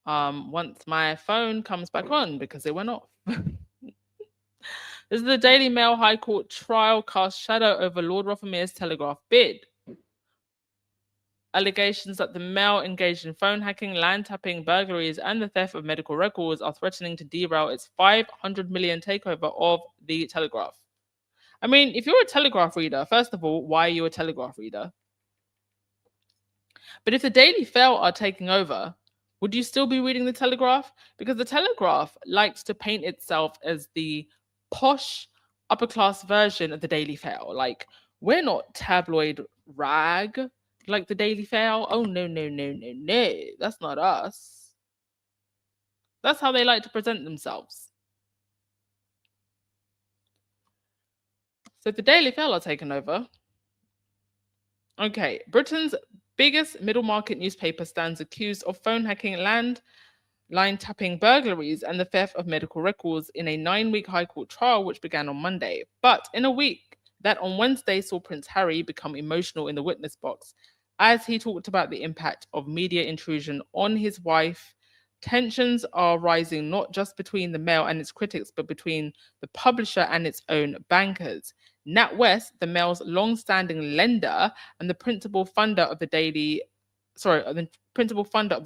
Once my phone comes back on because it went off. This is the Daily Mail High Court trial cast shadow over Lord Rothermere's Telegraph bid. Allegations that the Mail engaged in phone hacking, land tapping, burglaries, and the theft of medical records are threatening to derail its 500 million takeover of the Telegraph. I mean, if you're a Telegraph reader, first of all, why are you a Telegraph reader? But if the Daily Mail are taking over, would you still be reading the Telegraph? Because the Telegraph likes to paint itself as the posh, upper class version of the Daily Mail. Like, we're not tabloid rag like the Daily Mail. Oh, no. That's not us. That's how they like to present themselves. So the Daily Mail are taken over. Okay, Britain's biggest middle market newspaper stands accused of phone hacking, line tapping, burglaries, and the theft of medical records in a 9-week High Court trial which began on Monday. But in a week that on Wednesday saw Prince Harry become emotional in the witness box as he talked about the impact of media intrusion on his wife. Tensions are rising not just between the Mail and its critics, but between the publisher and its own bankers. NatWest, the Mail's long-standing lender and the principal funder of the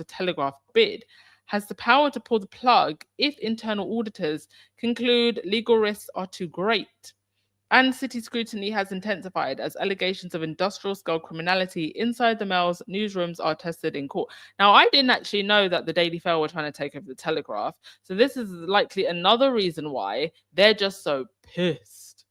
Telegraph bid, has the power to pull the plug if internal auditors conclude legal risks are too great. And city scrutiny has intensified as allegations of industrial-scale criminality inside the Mail's newsrooms are tested in court. Now, I didn't actually know that the Daily Mail were trying to take over the Telegraph, so this is likely another reason why they're just so pissed.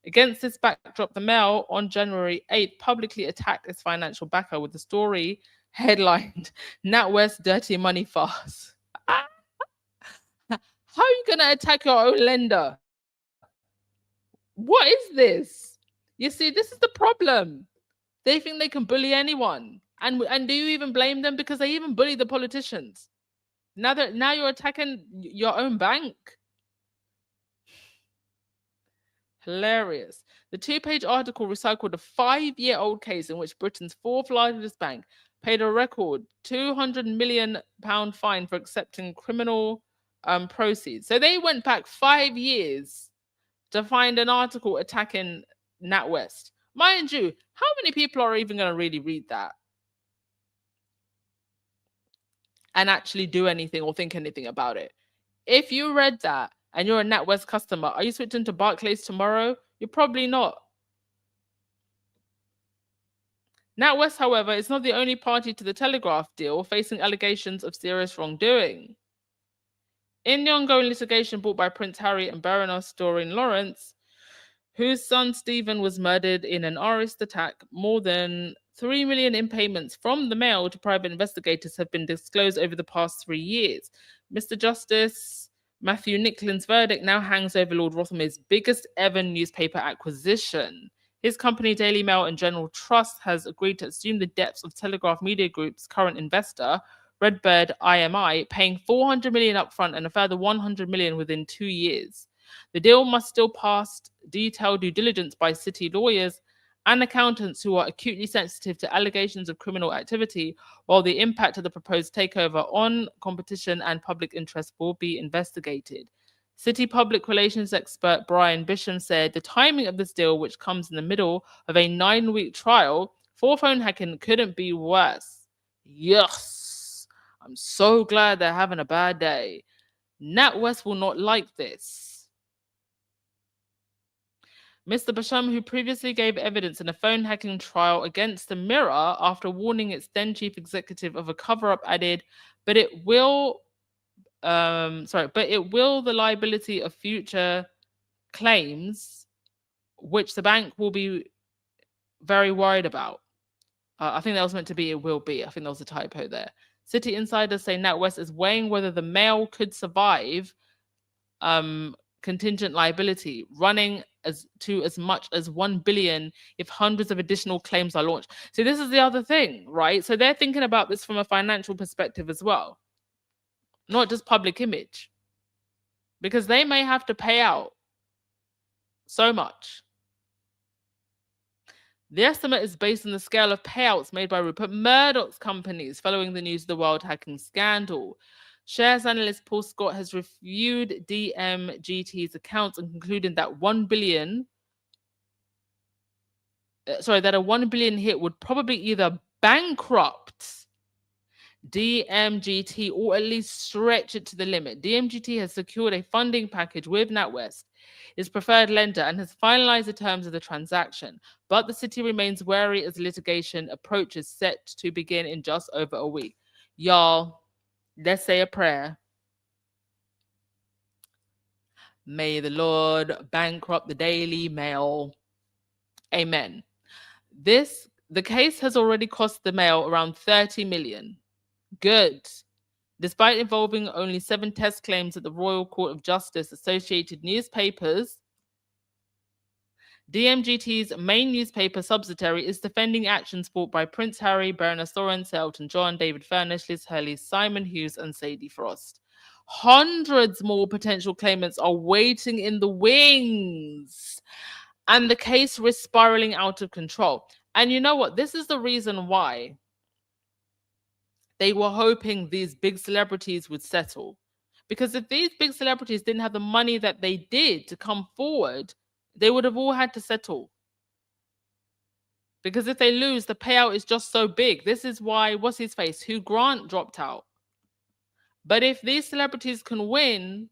Against this backdrop, the Mail on January 8th publicly attacked its financial backer with the story headlined NatWest Dirty Money Farce. How are you going to attack your own lender? What is this? You see, this is the problem. They think they can bully anyone. And do you even blame them? Because they even bully the politicians. Now you're attacking your own bank. Hilarious. The 2-page article recycled a 5-year-old case in which Britain's 4th largest bank paid a record £200 million fine for accepting criminal proceeds. So they went back 5 years to find an article attacking NatWest. Mind you, how many people are even going to really read that and actually do anything or think anything about it? If you read that and you're a NatWest customer, are you switching to Barclays tomorrow? You're probably not. NatWest, however, is not the only party to the Telegraph deal facing allegations of serious wrongdoing. In the ongoing litigation brought by Prince Harry and Baroness Doreen Lawrence, whose son Stephen was murdered in an RS attack, more than 3 million in payments from the Mail to private investigators have been disclosed over the past 3 years. Mr. Justice Matthew Nicklin's verdict now hangs over Lord Rothermere's biggest ever newspaper acquisition. His company, Daily Mail and General Trust, has agreed to assume the debts of Telegraph Media Group's current investor, Redbird IMI, paying 400 million upfront and a further 100 million within 2 years. The deal must still pass detailed due diligence by City lawyers and accountants who are acutely sensitive to allegations of criminal activity, while the impact of the proposed takeover on competition and public interest will be investigated. City public relations expert Brian Bisham said the timing of this deal, which comes in the middle of a 9-week trial for phone hacking, couldn't be worse. Yes, I'm so glad they're having a bad day. NatWest will not like this. Mr. Basham, who previously gave evidence in a phone hacking trial against the Mirror after warning its then chief executive of a cover-up, added, but it will the liability of future claims, which the bank will be very worried about. I think that was meant to be it will be. I think there was a typo there. City insiders say NatWest is weighing whether the Mail could survive contingent liability, running as much as 1 billion if hundreds of additional claims are launched. So this is the other thing, right? So they're thinking about this from a financial perspective as well, not just public image, because they may have to pay out so much. The estimate is based on the scale of payouts made by Rupert Murdoch's companies following the news of the world hacking scandal. Shares analyst Paul Scott has reviewed DMGT's accounts and concluded that a 1 billion hit would probably either bankrupt DMGT or at least stretch it to the limit. DMGT has secured a funding package with NatWest, its preferred lender, and has finalized the terms of the transaction. But the city remains wary as litigation approaches, set to begin in just over a week. Y'all, let's say a prayer. May the Lord bankrupt the Daily Mail. Amen. The case has already cost the Mail around 30 million. Good. Despite involving only 7 test claims at the Royal Court of Justice, Associated Newspapers, DMGT's main newspaper subsidiary is defending actions brought by Prince Harry, Baroness Lawrence, Elton John, David Furnish, Liz Hurley, Simon Hughes, and Sadie Frost. Hundreds more potential claimants are waiting in the wings, and the case risks spiraling out of control. And you know what? This is the reason why they were hoping these big celebrities would settle. Because if these big celebrities didn't have the money that they did to come forward, they would have all had to settle. Because if they lose, the payout is just so big. This is why, what's his face? Hugh Grant dropped out. But if these celebrities can win,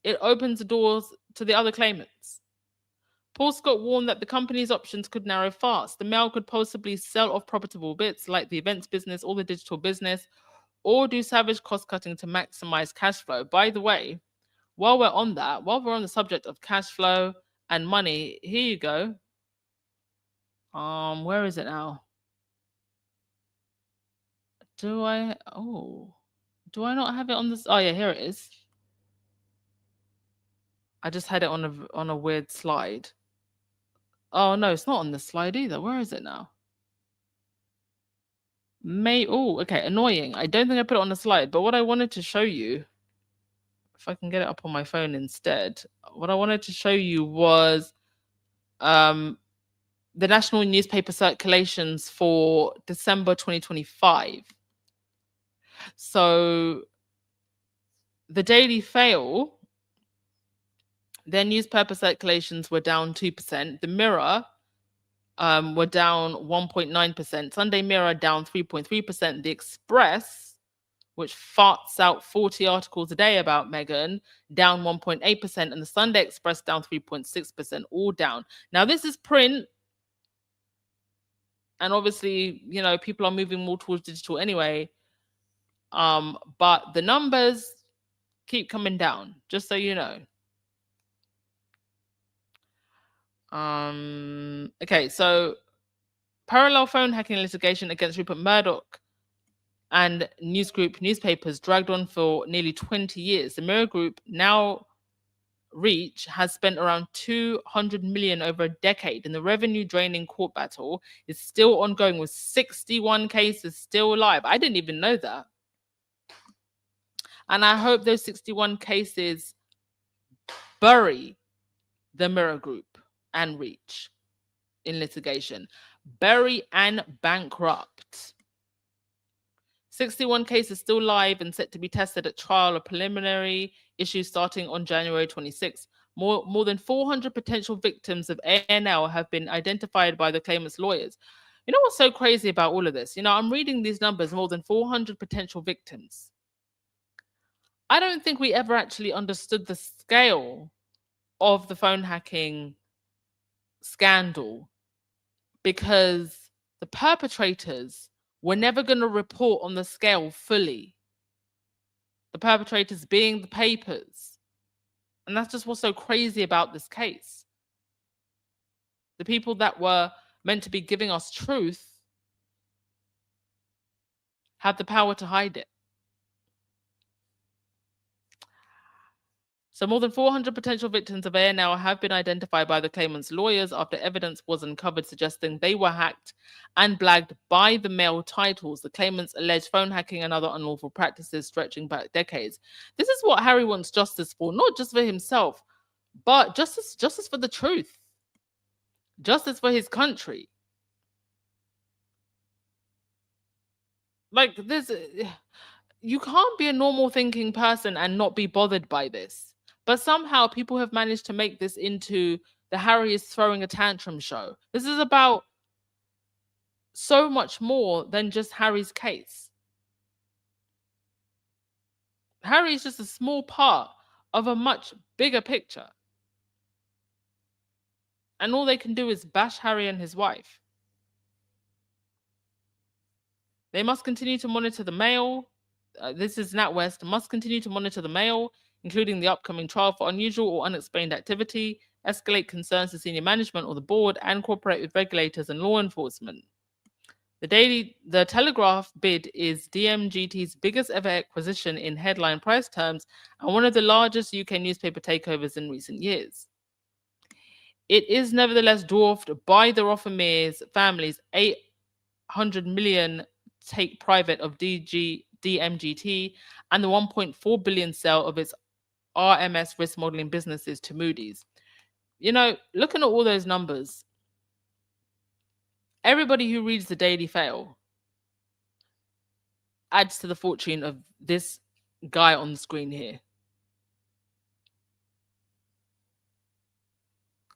it opens the doors to the other claimants. Paul Scott warned that the company's options could narrow fast. The Mail could possibly sell off profitable bits like the events business or the digital business, or do savage cost cutting to maximize cash flow. By the way, while we're on the subject of cash flow and money, here you go. Where is it now? Do I not have it on this? Oh yeah, here it is. I just had it on a weird slide. Oh no, it's not on the slide either. Where is it now? Okay, annoying. I don't think I put it on the slide, but what I wanted to show you, if I can get it up on my phone instead, what I wanted to show you was the national newspaper circulations for December 2025. So the Daily Fail, their newspaper circulations were down 2%. The Mirror were down 1.9%. Sunday Mirror down 3.3%. The Express, which farts out 40 articles a day about Meghan, down 1.8%. And the Sunday Express down 3.6%, all down. Now, this is print. And obviously, you know, people are moving more towards digital anyway. But the numbers keep coming down, just so you know. Okay, so parallel phone hacking litigation against Rupert Murdoch and News Group newspapers dragged on for nearly 20 years. The Mirror Group, now Reach, has spent around 200 million over a decade, and the revenue-draining court battle is still ongoing with 61 cases still live. I didn't even know that. And I hope those 61 cases bury the Mirror Group and Reach in litigation. Bury and bankrupt. 61 cases still live and set to be tested at trial, a preliminary issue starting on January 26. More than 400 potential victims of ANL have been identified by the claimants' lawyers. You know what's so crazy about all of this? You know, I'm reading these numbers, more than 400 potential victims. I don't think we ever actually understood the scale of the phone hacking scandal, because the perpetrators were never going to report on the scale fully. The perpetrators being the papers. And that's just what's so crazy about this case. The people that were meant to be giving us truth had the power to hide it. So more than 400 potential victims of ANL have been identified by the claimants' lawyers after evidence was uncovered suggesting they were hacked and blagged by the Mail titles. The claimants alleged phone hacking and other unlawful practices stretching back decades. This is what Harry wants justice for, not just for himself, but justice for the truth. Justice for his country. Like, you can't be a normal thinking person and not be bothered by this. But somehow people have managed to make this into the Harry is throwing a tantrum show. This is about so much more than just Harry's case. Harry is just a small part of a much bigger picture. And all they can do is bash Harry and his wife. They must continue to monitor the Mail. This is NatWest. Must continue to monitor the Mail, including the upcoming trial for unusual or unexplained activity, escalate concerns to senior management or the board, and cooperate with regulators and law enforcement. The Telegraph bid is DMGT's biggest ever acquisition in headline price terms and one of the largest UK newspaper takeovers in recent years. It is nevertheless dwarfed by the Rothermere's family's 800 million take private of DMGT and the 1.4 billion sale of its RMS risk modeling businesses to Moody's. You know, looking at all those numbers, everybody who reads the Daily Fail adds to the fortune of this guy on the screen here.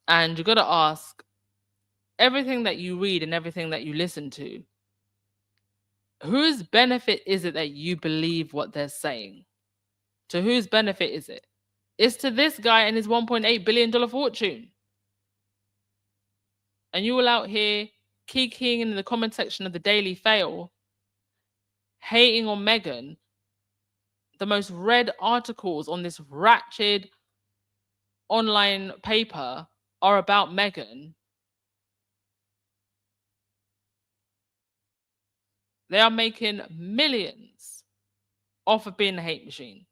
And you got to ask, everything that you read and everything that you listen to, whose benefit is it that you believe what they're saying? To whose benefit is it? It's to this guy and his $1.8 billion fortune. And you all out here kikiing in the comment section of the Daily Fail, hating on Meghan. The most read articles on this ratchet online paper are about Meghan. They are making millions off of being a hate machine.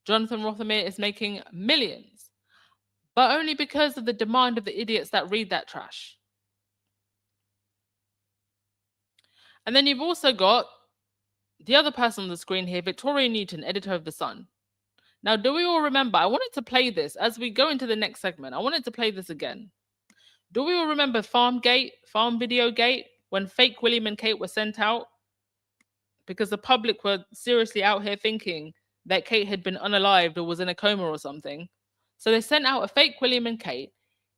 Jonathan Rothermere is making millions, but only because of the demand of the idiots that read that trash. And then you've also got the other person on the screen here, Victoria Newton, editor of The Sun. Now, do we all remember? I wanted to play this as we go into the next segment. I wanted to play this again. Do we all remember Farm Video Gate, when fake William and Kate were sent out? Because the public were seriously out here thinking that Kate had been unalived or was in a coma or something. So they sent out a fake William and Kate.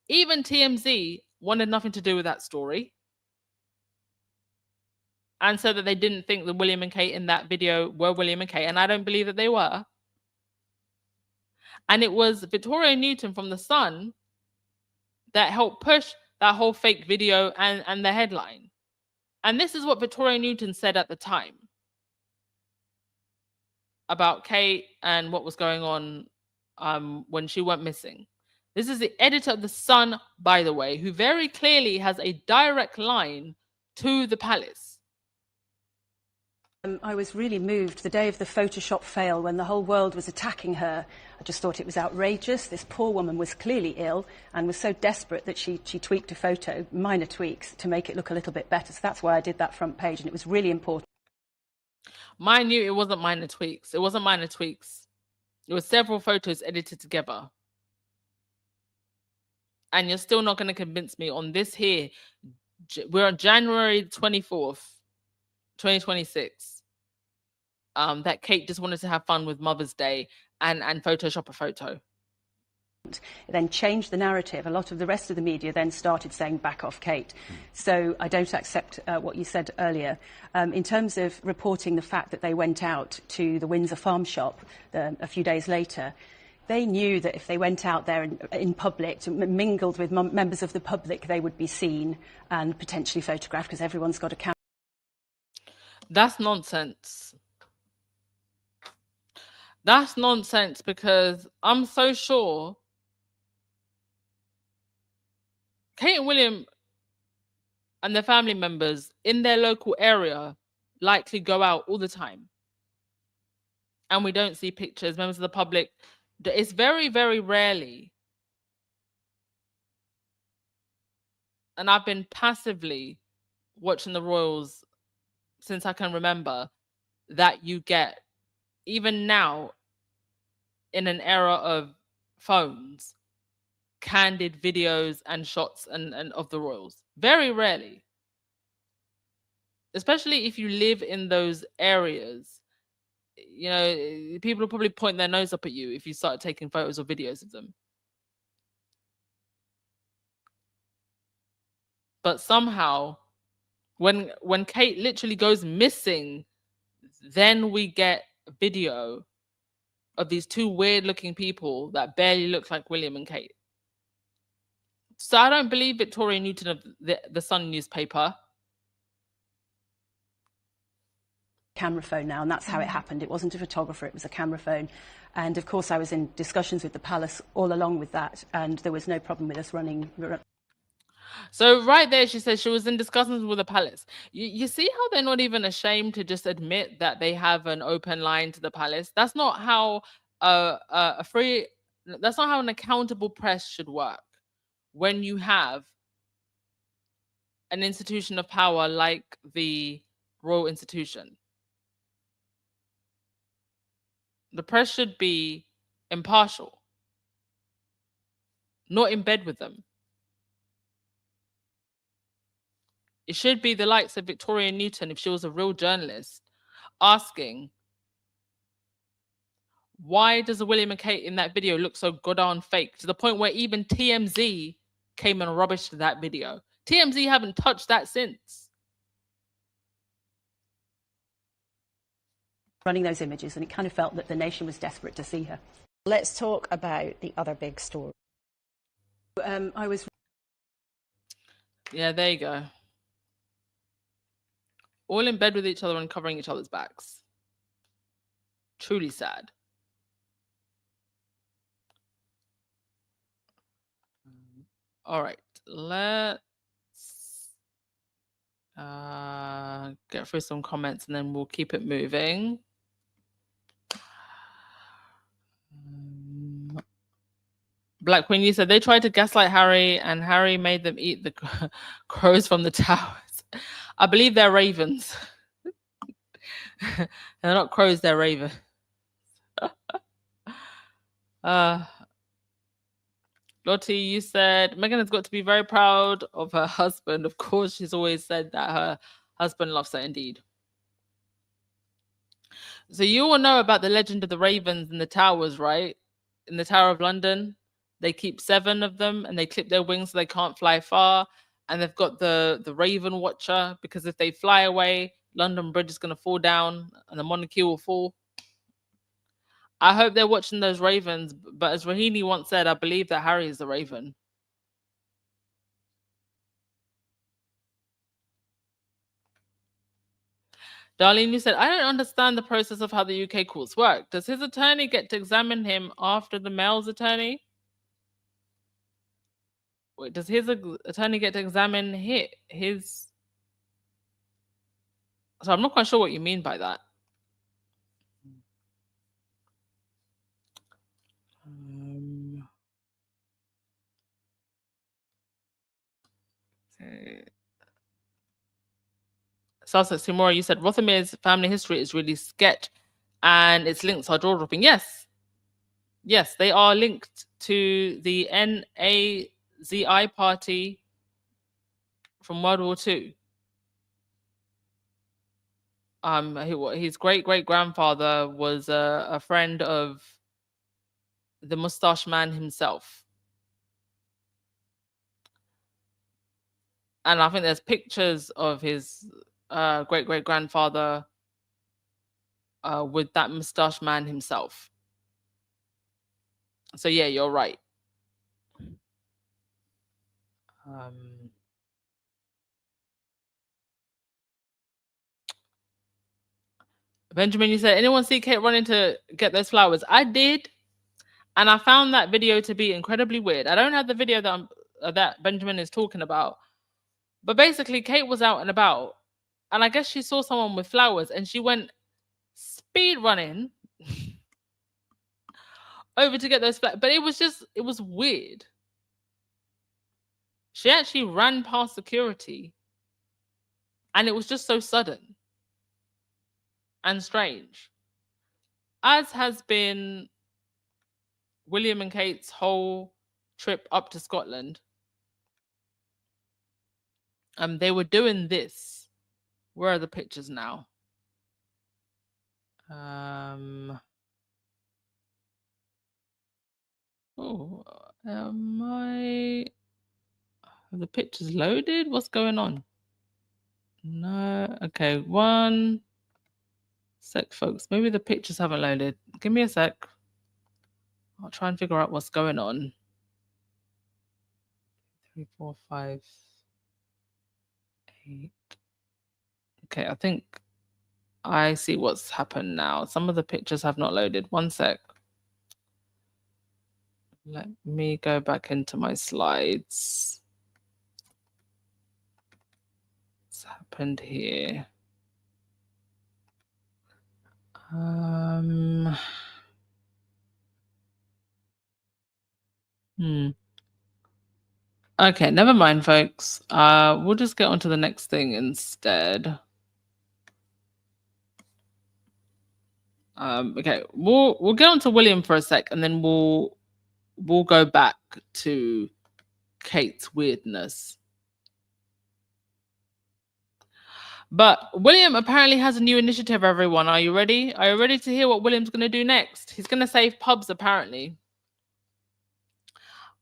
Even TMZ wanted nothing to do with that story. And so that they didn't think that William and Kate in that video were William and Kate. And I don't believe that they were. And it was Victoria Newton from The Sun that helped push that whole fake video and the headline. And this is what Victoria Newton said at the time about Kate and what was going on when she went missing. This is the editor of The Sun, by the way, who very clearly has a direct line to the palace. I was really moved the day of the Photoshop fail when the whole world was attacking her. I just thought it was outrageous. This poor woman was clearly ill and was so desperate that she tweaked a photo, minor tweaks, to make it look a little bit better. So that's why I did that front page, and it was really important. Mind you, it wasn't minor tweaks. It wasn't minor tweaks. It was several photos edited together. And you're still not going to convince me on this here. We're on January 24th, 2026. That Kate just wanted to have fun with Mother's Day and Photoshop a photo. It then changed the narrative. A lot of the rest of the media then started saying, back off Kate. So I don't accept what you said earlier. In terms of reporting the fact that they went out to the Windsor farm shop a few days later, they knew that if they went out there in public, mingled with members of the public, they would be seen and potentially photographed, because everyone's got a camera. That's nonsense. That's nonsense, because I'm so sure Kate and William and their family members in their local area likely go out all the time. And we don't see pictures, members of the public. It's very, very rarely. And I've been passively watching the royals since I can remember, that you get, even now, in an era of phones, candid videos and shots and of the royals. Very rarely. Especially if you live in those areas. You know, people will probably point their nose up at you if you start taking photos or videos of them. But somehow, when Kate literally goes missing, then we get a video of these two weird-looking people that barely look like William and Kate. So I don't believe Victoria Newton of the Sun newspaper. Camera phone now, and that's how it happened. It wasn't a photographer, it was a camera phone. And of course I was in discussions with the palace all along with that, and there was no problem with us running. So right there she says she was in discussions with the palace. You see how they're not even ashamed to just admit that they have an open line to the palace? That's not how that's not how an accountable press should work. When you have an institution of power like the royal institution, the press should be impartial, not in bed with them. It should be the likes of Victoria Newton, if she was a real journalist, asking, why does the William and Kate in that video look so goddamn fake? To the point where even TMZ came and rubbished that video. TMZ haven't touched that since. Running those images, and it kind of felt that the nation was desperate to see her. Let's talk about the other big story. Yeah, there you go. All in bed with each other and covering each other's backs. Truly sad. All right, let's get through some comments and then we'll keep it moving. Black Queen, you said they tried to gaslight Harry and Harry made them eat the crows from the towers. I believe they're ravens. They're not crows, they're ravens. Lottie, you said Meghan has got to be very proud of her husband. Of course, she's always said that her husband loves her indeed. So you all know about the legend of the ravens in the towers, right? In the Tower of London, they keep 7 of them and they clip their wings so they can't fly far. And they've got the Raven Watcher, because if they fly away, London Bridge is going to fall down and the monarchy will fall. I hope they're watching those ravens. But as Rahini once said, I believe that Harry is the raven. Darlene, you said, I don't understand the process of how the UK courts work. Does his attorney get to examine him after the male's attorney? Wait, does his attorney get to examine his... So I'm not quite sure what you mean by that. Okay. Salsa Simora, you said Rothamir's family history is really sketch and its links are jaw-dropping. Yes. Yes, they are linked to the NAZI party from World War II. His great-great-grandfather was a friend of the Mustache Man himself. And I think there's pictures of his great-great-grandfather with that Mustache Man himself. So yeah, you're right. Benjamin, you said, anyone see Kate running to get those flowers? I did. And I found that video to be incredibly weird. I don't have the video that Benjamin is talking about. But basically, Kate was out and about. And I guess she saw someone with flowers. And she went speed running over to get those flowers. But it was weird. She actually ran past security. And it was just so sudden. And strange. As has been William and Kate's whole trip up to Scotland. They were doing this. Where are the pictures now? Are the pictures loaded? What's going on? No. Okay, one sec, folks. Maybe the pictures haven't loaded. Give me a sec. I'll try and figure out what's going on. 3, 4, 5, 8. Okay, I think I see what's happened now. Some of the pictures have not loaded. One sec. Let me go back into my slides. What's happened here? Okay, never mind, folks. We'll just get on to the next thing instead. Okay, we'll get on to William for a sec, and then we'll go back to Kate's weirdness. But William apparently has a new initiative, everyone. Are you ready? Are you ready to hear what William's going to do next? He's going to save pubs, apparently.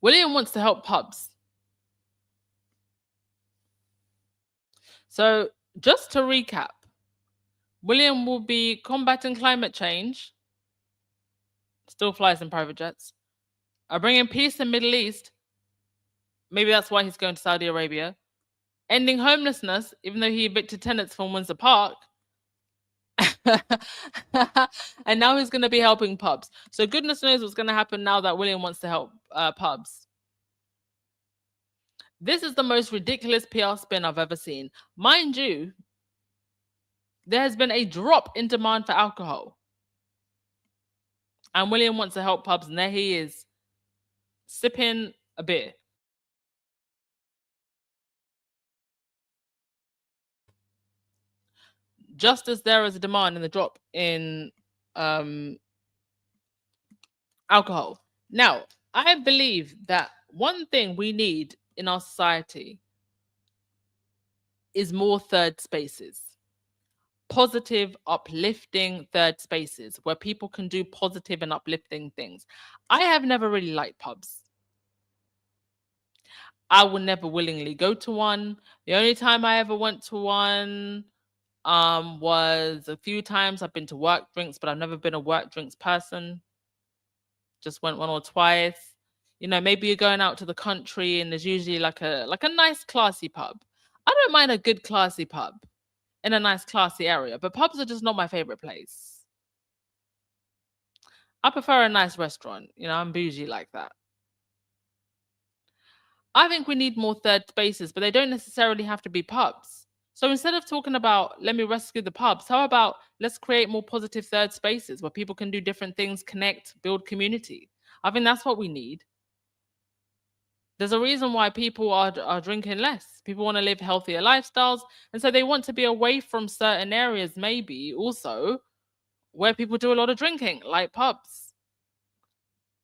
William wants to help pubs. So, just to recap, William will be combating climate change. Still flies in private jets. Bringing peace in the Middle East. Maybe that's why he's going to Saudi Arabia. Ending homelessness, even though he evicted tenants from Windsor Park. And now he's going to be helping pubs. So goodness knows what's going to happen now that William wants to help pubs. This is the most ridiculous PR spin I've ever seen. Mind you, there has been a drop in demand for alcohol. And William wants to help pubs, and there he is, sipping a beer. Just as there is a demand in the drop in alcohol. Now, I believe that one thing we need in our society is more third spaces. Positive, uplifting third spaces where people can do positive and uplifting things. I have never really liked pubs. I would never willingly go to one. The only time I ever went to one was a few times. I've been to work drinks, but I've never been a work drinks person. Just went one or twice. You know, maybe you're going out to the country and there's usually like a nice classy pub. I don't mind a good classy pub. in a nice classy area, but pubs are just not my favorite place. I prefer a nice restaurant. You know, I'm bougie like that. I think we need more third spaces, but they don't necessarily have to be pubs. So instead of talking about let me rescue the pubs, how about let's create more positive third spaces where people can do different things, connect, build community? I think that's what we need. There's a reason why people are drinking less. People want to live healthier lifestyles, and so they want to be away from certain areas, maybe also where people do a lot of drinking, like pubs.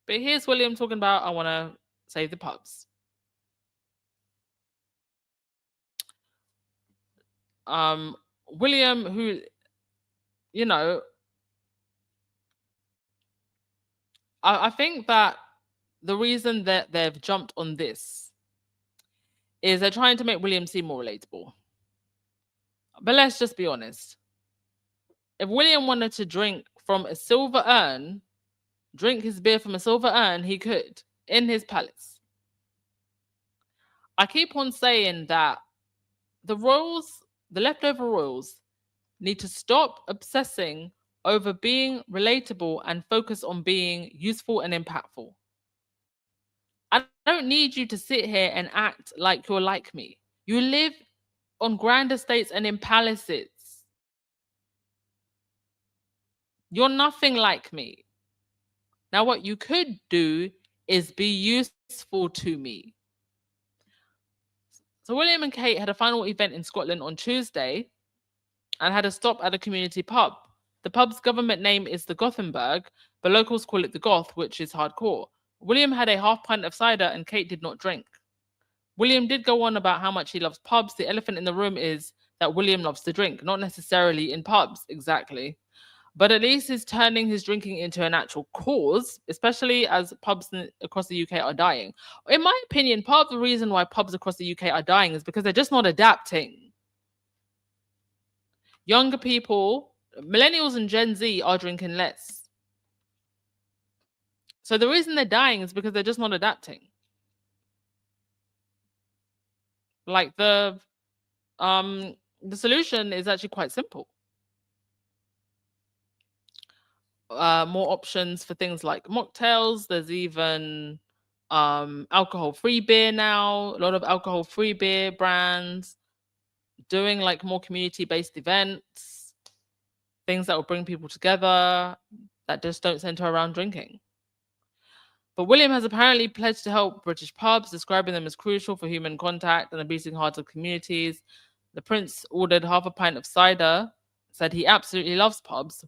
But here's William talking about, I want to save the pubs. William, who, you know, I think that the reason that they've jumped on this is they're trying to make William seem more relatable. But let's just be honest. If William wanted to drink from a silver urn, drink his beer from a silver urn, he could in his palace. I keep on saying that the royals, the leftover royals, need to stop obsessing over being relatable and focus on being useful and impactful. I don't need you to sit here and act like you're like me. You live on grand estates and in palaces. You're nothing like me. Now, what you could do is be useful to me. So William and Kate had a final event in Scotland on Tuesday and had a stop at a community pub. The pub's government name is the Gothenburg, but locals call it the Goth, which is hardcore. William had a half pint of cider and Kate did not drink. William did go on about how much he loves pubs. The elephant in the room is that William loves to drink, not necessarily in pubs, exactly. But at least he's turning his drinking into an actual cause, especially as pubs across the UK are dying. In my opinion, part of the reason why pubs across the UK are dying is because they're just not adapting. Younger people, millennials and Gen Z, are drinking less. So the reason they're dying is because they're just not adapting. Like the solution is actually quite simple. More options for things like mocktails. There's even alcohol-free beer now. A lot of alcohol-free beer brands doing like more community-based events, things that will bring people together that just don't center around drinking. But William has apparently pledged to help British pubs, describing them as crucial for human contact and the beating hearts of communities. The prince ordered half a pint of cider, said he absolutely loves pubs,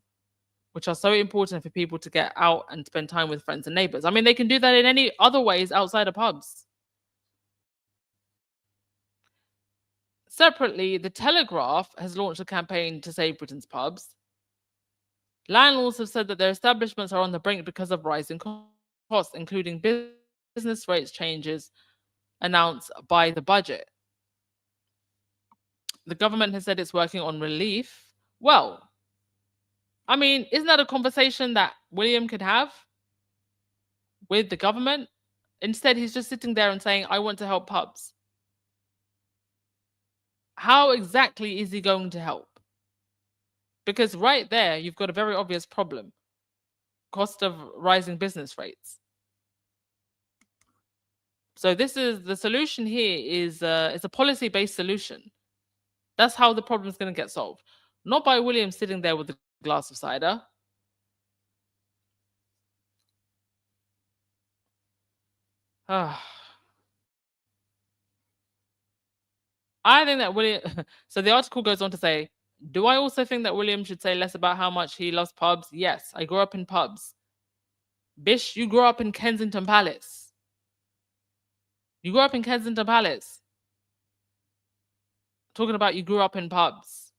which are so important for people to get out and spend time with friends and neighbors. I mean, they can do that in any other ways outside of pubs. Separately, The Telegraph has launched a campaign to save Britain's pubs. Landlords have said that their establishments are on the brink because of rising costs, including business rates changes announced by the budget. The government has said it's working on relief. Well, I mean, isn't that a conversation that William could have with the government? Instead, he's just sitting there and saying, I want to help pubs. How exactly is he going to help? Because right there, you've got a very obvious problem. Cost of rising business rates. So this is the solution here is it's a policy-based solution. That's how the problem is going to get solved. Not by William sitting there with a glass of cider. I think that William... So the article goes on to say, do I also think that William should say less about how much he loves pubs? Yes, I grew up in pubs. Bish, you grew up in Kensington Palace. You grew up in Kensington Palace. Talking about you grew up in pubs.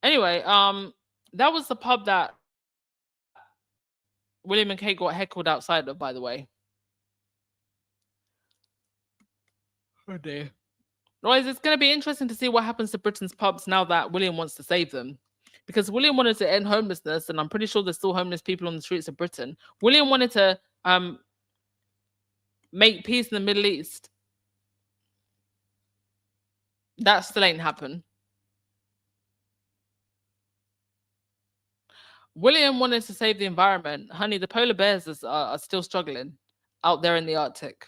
Anyway, that was the pub that William and Kate got heckled outside of, by the way. Oh dear. Guys, it's going to be interesting to see what happens to Britain's pubs now that William wants to save them. Because William wanted to end homelessness, and I'm pretty sure there's still homeless people on the streets of Britain. William wanted to make peace in the Middle East. That still ain't happened. William wanted to save the environment. Honey, the polar bears are still struggling out there in the Arctic.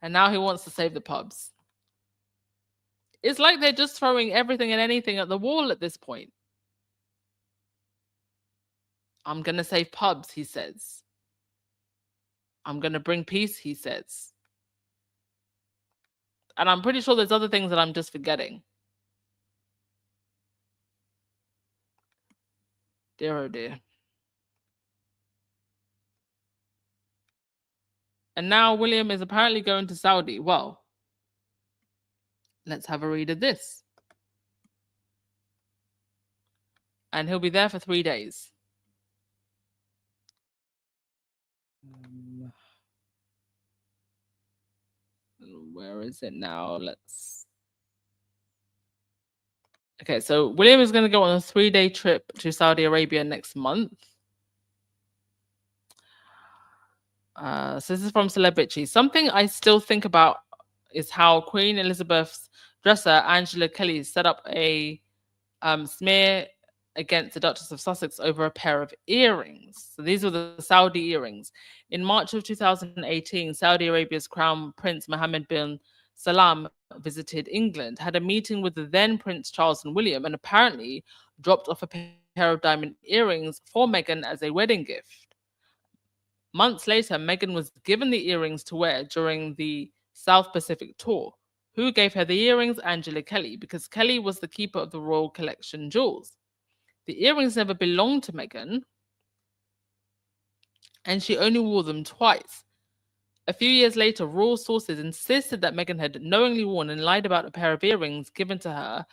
And now he wants to save the pubs. It's like they're just throwing everything and anything at the wall at this point. I'm going to save pubs, he says. I'm going to bring peace, he says. And I'm pretty sure there's other things that I'm just forgetting. Dear oh dear. And now William is apparently going to Saudi. Well, let's have a read of this. And he'll be there for 3 days. Where is it now? Okay, so William is going to go on a 3-day trip to Saudi Arabia next month. So this is from Celebrity. Something I still think about is how Queen Elizabeth's dresser, Angela Kelly, set up a smear against the Duchess of Sussex over a pair of earrings. So these were the Saudi earrings. In March of 2018, Saudi Arabia's Crown Prince Mohammed bin Salam visited England, had a meeting with the then Prince Charles and William, and apparently dropped off a pair of diamond earrings for Meghan as a wedding gift. Months later, Meghan was given the earrings to wear during the South Pacific tour. Who gave her the earrings? Angela Kelly, because Kelly was the keeper of the Royal Collection jewels. The earrings never belonged to Meghan, and she only wore them twice. A few years later, royal sources insisted that Meghan had knowingly worn and lied about a pair of earrings given to her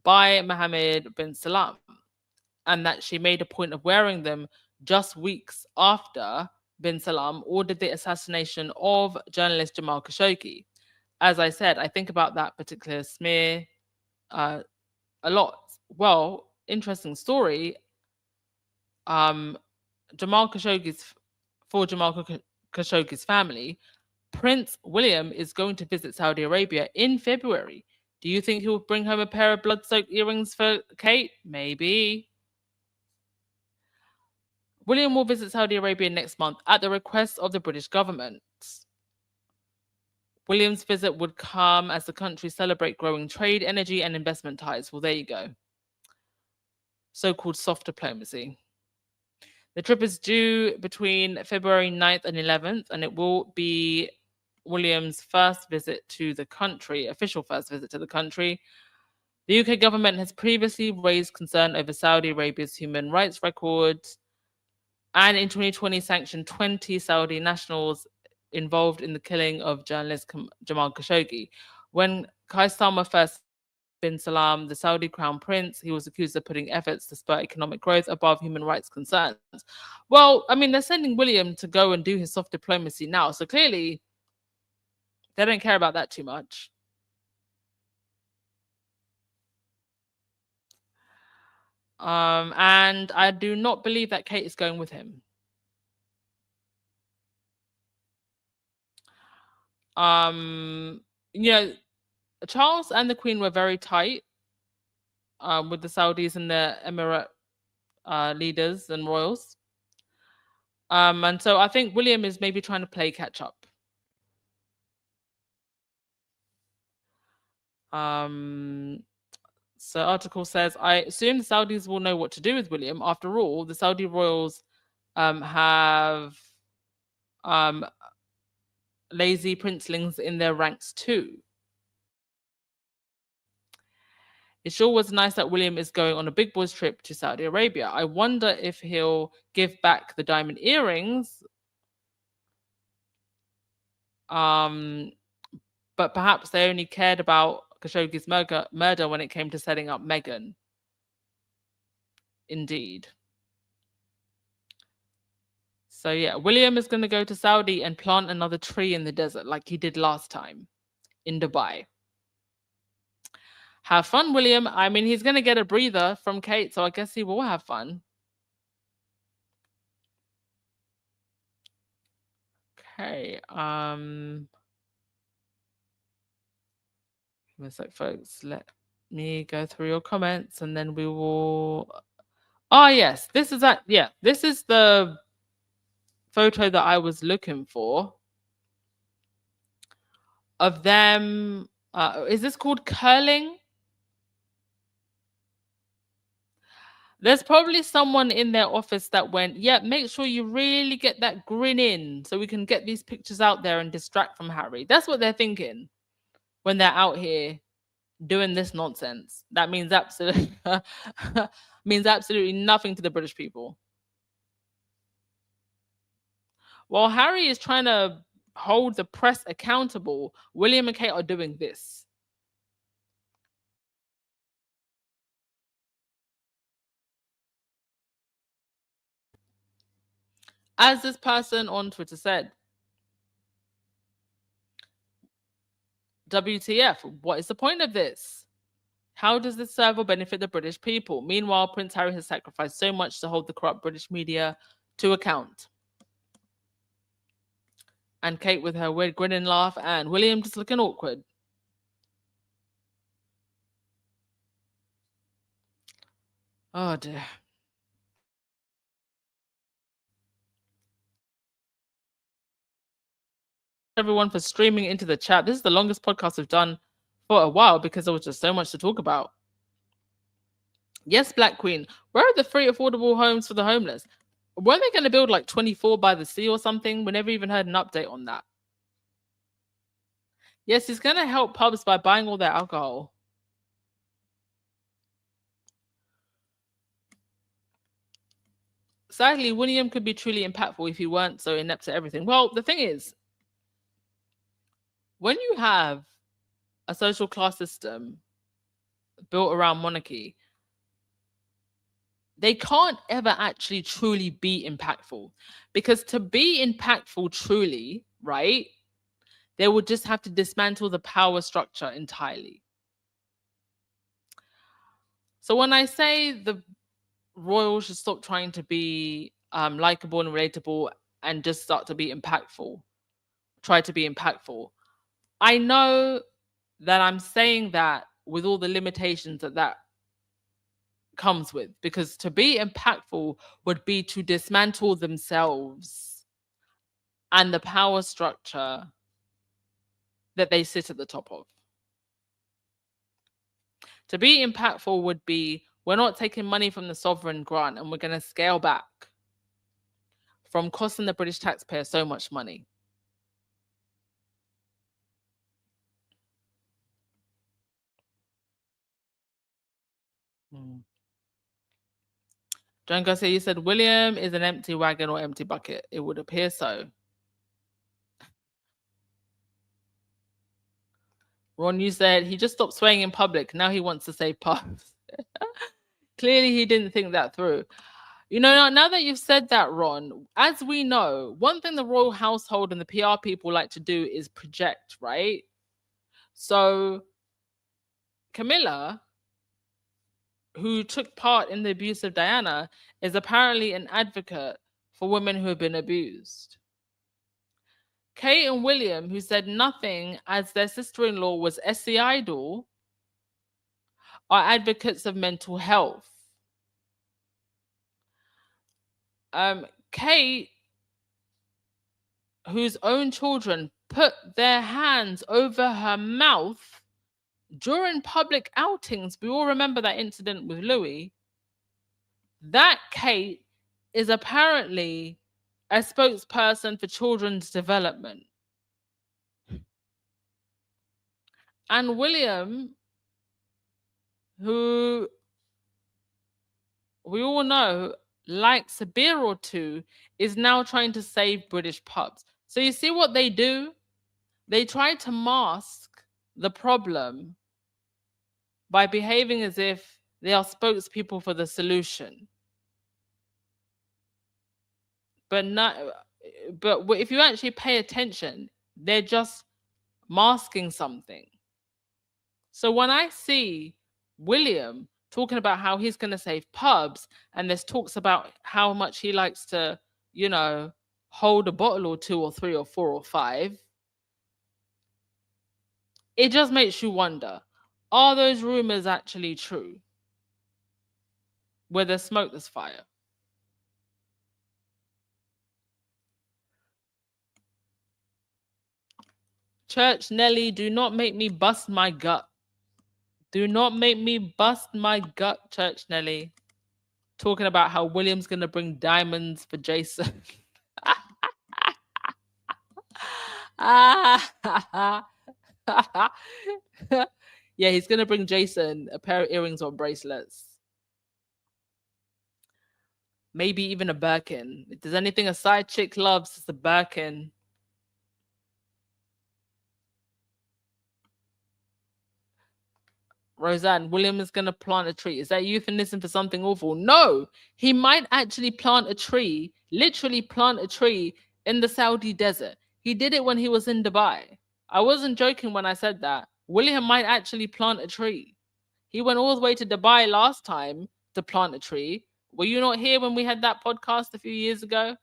by Mohammed bin Salam, and that she made a point of wearing them just weeks after bin Salam ordered the assassination of journalist Jamal Khashoggi. As I said, I think about that particular smear a lot. Well, interesting story. Jamal Khashoggi's family, Prince William is going to visit Saudi Arabia in February. Do you think he will bring home a pair of blood-soaked earrings for Kate? Maybe. William will visit Saudi Arabia next month at the request of the British government. William's visit would come as the countries celebrate growing trade, energy, and investment ties. Well, there you go. So-called soft diplomacy. The trip is due between February 9th and 11th, and it will be William's first visit to the country, official first visit to the country. The UK government has previously raised concern over Saudi Arabia's human rights records, and in 2020 sanctioned 20 Saudi nationals involved in the killing of journalist Jamal Khashoggi. When Qaisama first bin Salam, the Saudi crown prince, he was accused of putting efforts to spur economic growth above human rights concerns. Well, I mean, they're sending William to go and do his soft diplomacy now, so clearly they don't care about that too much. And I do not believe that Kate is going with him. You know, Charles and the Queen were very tight with the Saudis and the Emirate leaders and royals. And so I think William is maybe trying to play catch up. So article says, I assume the Saudis will know what to do with William. After all, the Saudi royals have lazy princelings in their ranks too. It sure was nice that William is going on a big boys trip to Saudi Arabia. I wonder if he'll give back the diamond earrings. But perhaps they only cared about Khashoggi's murder when it came to setting up Meghan. Indeed. So yeah, William is going to go to Saudi and plant another tree in the desert like he did last time in Dubai. Have fun, William. I mean, he's going to get a breather from Kate, so I guess he will have fun. Okay. Give me a sec, folks. Let me go through your comments and then we will. Oh, yes. This is that. Yeah, this is the photo that I was looking for of them. Is this called curling? There's probably someone in their office that went, yeah, make sure you really get that grin in so we can get these pictures out there and distract from Harry. That's what they're thinking when they're out here doing this nonsense. That means absolutely means absolutely nothing to the British people. While Harry is trying to hold the press accountable, William and Kate are doing this. As this person on Twitter said, WTF, what is the point of this? How does this serve or benefit the British people? Meanwhile, Prince Harry has sacrificed so much to hold the corrupt British media to account. And Kate with her weird grin and laugh, and William just looking awkward. Oh dear. Everyone for streaming into the chat. This is the longest podcast we've done for a while because there was just so much to talk about. Yes, Black Queen. Where are the free affordable homes for the homeless? Weren't they going to build like 24 by the sea or something? We never even heard an update on that. Yes, he's going to help pubs by buying all their alcohol. Sadly, William could be truly impactful if he weren't so inept at everything. Well, the thing is, when you have a social class system built around monarchy, they can't ever actually truly be impactful. Because to be impactful truly, right, they would just have to dismantle the power structure entirely. So when I say the royals should stop trying to be likable and relatable and just start to be impactful, try to be impactful, I know that I'm saying that with all the limitations that comes with, because to be impactful would be to dismantle themselves and the power structure that they sit at the top of. To be impactful would be, we're not taking money from the sovereign grant and we're going to scale back from costing the British taxpayer so much money. John Garcia, you said William is an empty wagon or empty bucket. It would appear so. Ron, you said he just stopped swaying in public. Now he wants to save pubs. Clearly, he didn't think that through. You know, now that you've said that, Ron, as we know, one thing the royal household and the PR people like to do is project, right? So Camilla, who took part in the abuse of Diana, is apparently an advocate for women who have been abused. Kate and William, who said nothing as their sister-in-law was Essie Idol, are advocates of mental health. Kate, whose own children put their hands over her mouth during public outings, we all remember that incident with Louis, that Kate is apparently a spokesperson for children's development. And William, who we all know likes a beer or two, is now trying to save British pubs. So you see what they do? They try to mask the problem by behaving as if they are spokespeople for the solution. But if you actually pay attention, they're just masking something. So when I see William talking about how he's going to save pubs, and there's talks about how much he likes to, you know, hold a bottle or two or three or four or five, it just makes you wonder, Are those rumors actually true? Where there's smoke, there's fire. Church Nelly, do not make me bust my gut. Do not make me bust my gut, Church Nelly. Talking about how William's going to bring diamonds for Jason. Yeah, he's going to bring Jason a pair of earrings or bracelets. Maybe even a Birkin. If there's anything a side chick loves, it's a Birkin. Roseanne, William is going to plant a tree. Is that euphemism for something awful? No, he might actually plant a tree, literally plant a tree in the Saudi desert. He did it when he was in Dubai. I wasn't joking when I said that. William might actually plant a tree. He went all the way to Dubai last time to plant a tree. Were you not here when we had that podcast a few years ago?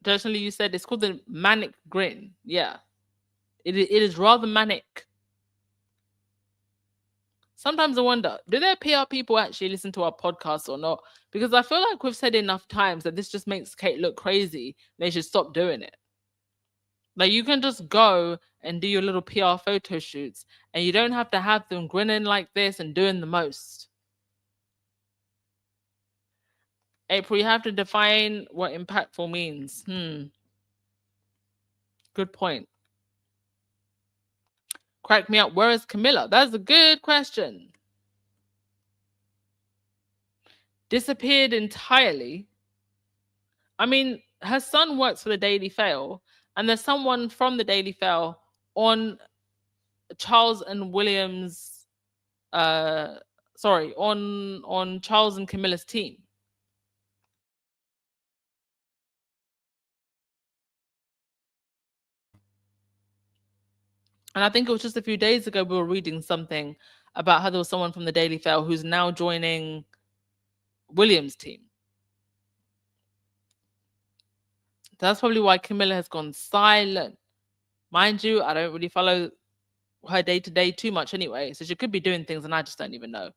Personally, you said it's called the manic grin. Yeah, it is rather manic. Sometimes I wonder, do their PR people actually listen to our podcast or not? Because I feel like we've said enough times that this just makes Kate look crazy. They should stop doing it. Like, you can just go and do your little PR photo shoots and you don't have to have them grinning like this and doing the most. April, you have to define what impactful means. Good point. Crack me up. Where is Camilla? That's a good question. Disappeared entirely. I mean, her son works for the Daily Fail, and there's someone from the Daily Fail on Charles and William's on Charles and Camilla's team. And I think it was just a few days ago we were reading something about how there was someone from the Daily Fail who's now joining William's team. That's probably why Camilla has gone silent. Mind you, I don't really follow her day-to-day too much anyway, so she could be doing things and I just don't even know.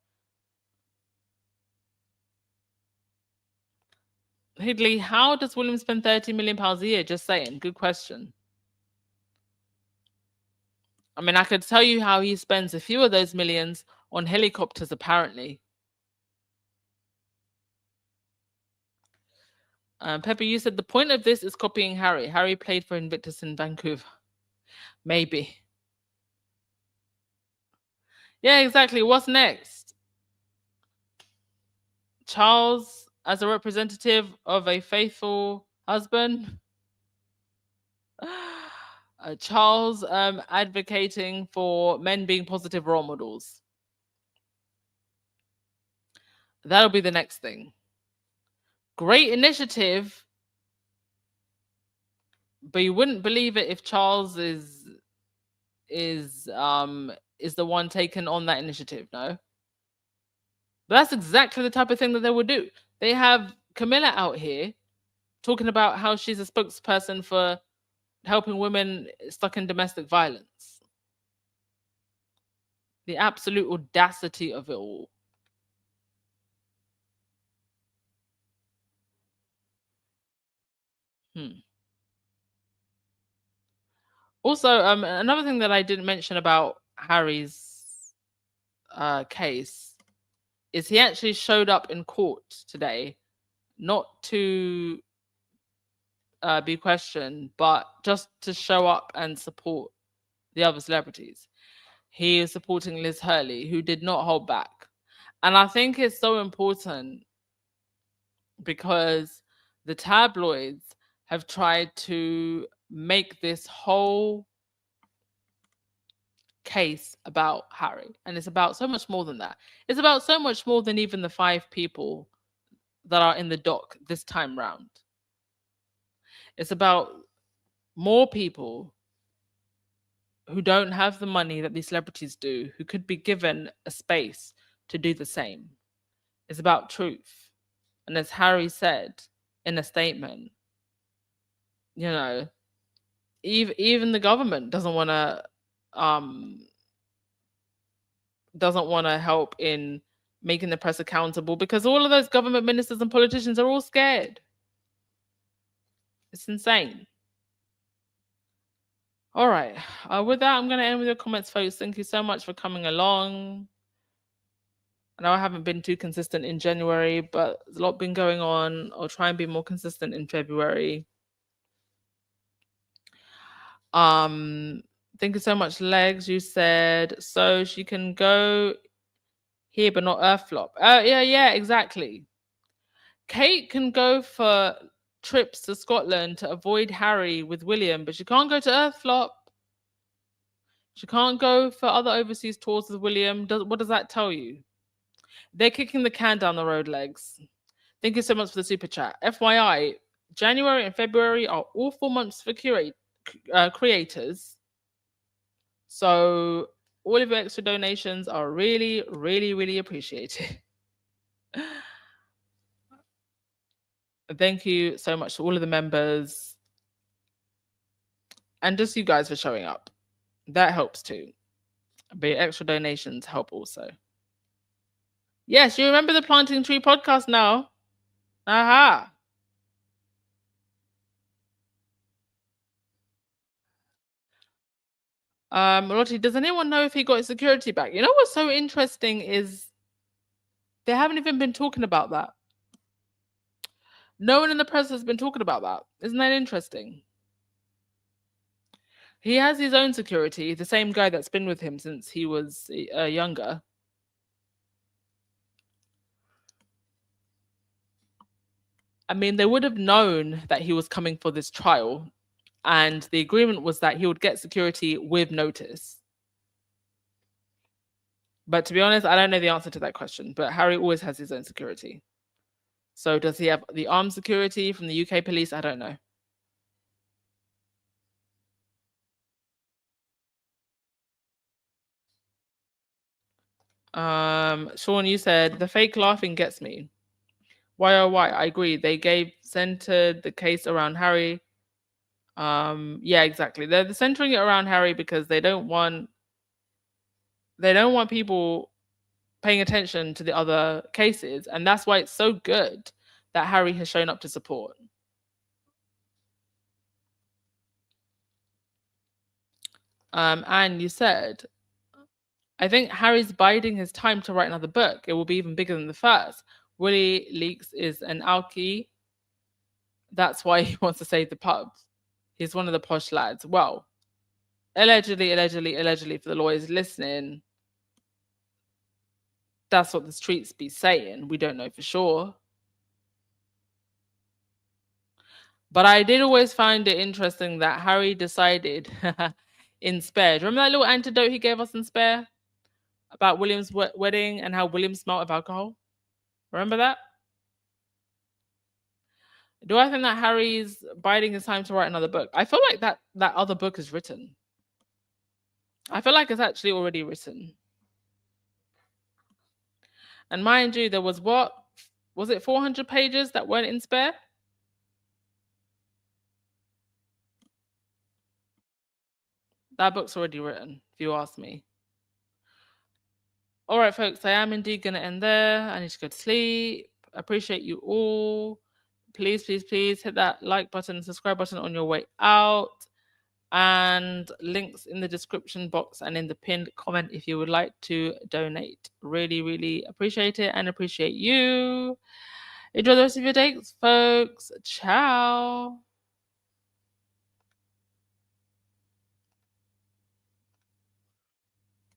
Higley, how does William spend £30 million a year? Just saying. Good question. I mean, I could tell you how he spends a few of those millions on helicopters, apparently. Pepper, you said the point of this is copying Harry. Harry played for Invictus in Vancouver. Maybe. Yeah, exactly. What's next? Charles as a representative of a faithful husband? Charles advocating for men being positive role models. That'll be the next thing. Great initiative, but you wouldn't believe it if Charles is the one taking on that initiative, no? But that's exactly the type of thing that they would do. They have Camilla out here talking about how she's a spokesperson for helping women stuck in domestic violence. The absolute audacity of it all. Also, another thing that I didn't mention about Harry's case is he actually showed up in court today, not to be questioned, but just to show up and support the other celebrities. He is supporting Liz Hurley, who did not hold back. And I think it's so important because the tabloids have tried to make this whole case about Harry. And it's about so much more than that. It's about so much more than even the 5 people that are in the dock this time round. It's about more people who don't have the money that these celebrities do, who could be given a space to do the same. It's about truth. And as Harry said in a statement, you know, even the government doesn't want to help in making the press accountable, because all of those government ministers and politicians are all scared. It's insane. All right. With that, I'm going to end with your comments, folks. Thank you so much for coming along. I know I haven't been too consistent in January, but there's a lot been going on. I'll try and be more consistent in February. Thank you so much, Legs. You said, so she can go here, but not Earthflop. Yeah, exactly. Kate can go for trips to Scotland to avoid Harry with William, but she can't go to Earthflop. She can't go for other overseas tours with William. What does that tell you? They're kicking the can down the road, Legs. Thank you so much for the super chat. FYI, January and February are awful months for creators. So all of your extra donations are really, really, really appreciated. Thank you so much to all of the members. And just you guys for showing up. That helps too. But your extra donations help also. Yes, you remember the Planting Tree podcast now? Aha. Lottie, does anyone know if he got his security back? You know what's so interesting is they haven't even been talking about that. No one in the press has been talking about that. Isn't that interesting? He has his own security, the same guy that's been with him since he was younger. I mean, they would have known that he was coming for this trial, and the agreement was that he would get security with notice. But to be honest, I don't know the answer to that question, but Harry always has his own security. So does he have the armed security from the UK police? I don't know. Sean, you said the fake laughing gets me. Why? I agree. They centered the case around Harry. Yeah, exactly. They're centering it around Harry because they don't want people paying attention to the other cases, and that's why it's so good that Harry has shown up to support. And you said, I think Harry's biding his time to write another book. It will be even bigger than the first. Willie Leaks is an alkie. That's why he wants to save the pubs. He's one of the posh lads. Well, allegedly, for the lawyers listening, that's what the streets be saying. We don't know for sure. But I did always find it interesting that Harry decided in Spare. Remember that little antidote he gave us in Spare? About William's wedding and how William smelled of alcohol? Remember that? Do I think that Harry's biding his time to write another book? I feel like that other book is written. I feel like it's actually already written. And mind you, there was was it 400 pages that weren't in Spare? That book's already written, if you ask me. All right, folks, I am indeed going to end there. I need to go to sleep. I appreciate you all. Please hit that like button, subscribe button on your way out. And links in the description box and in the pinned comment if you would like to donate. Really, really appreciate it and appreciate you. Enjoy the rest of your day, folks. Ciao.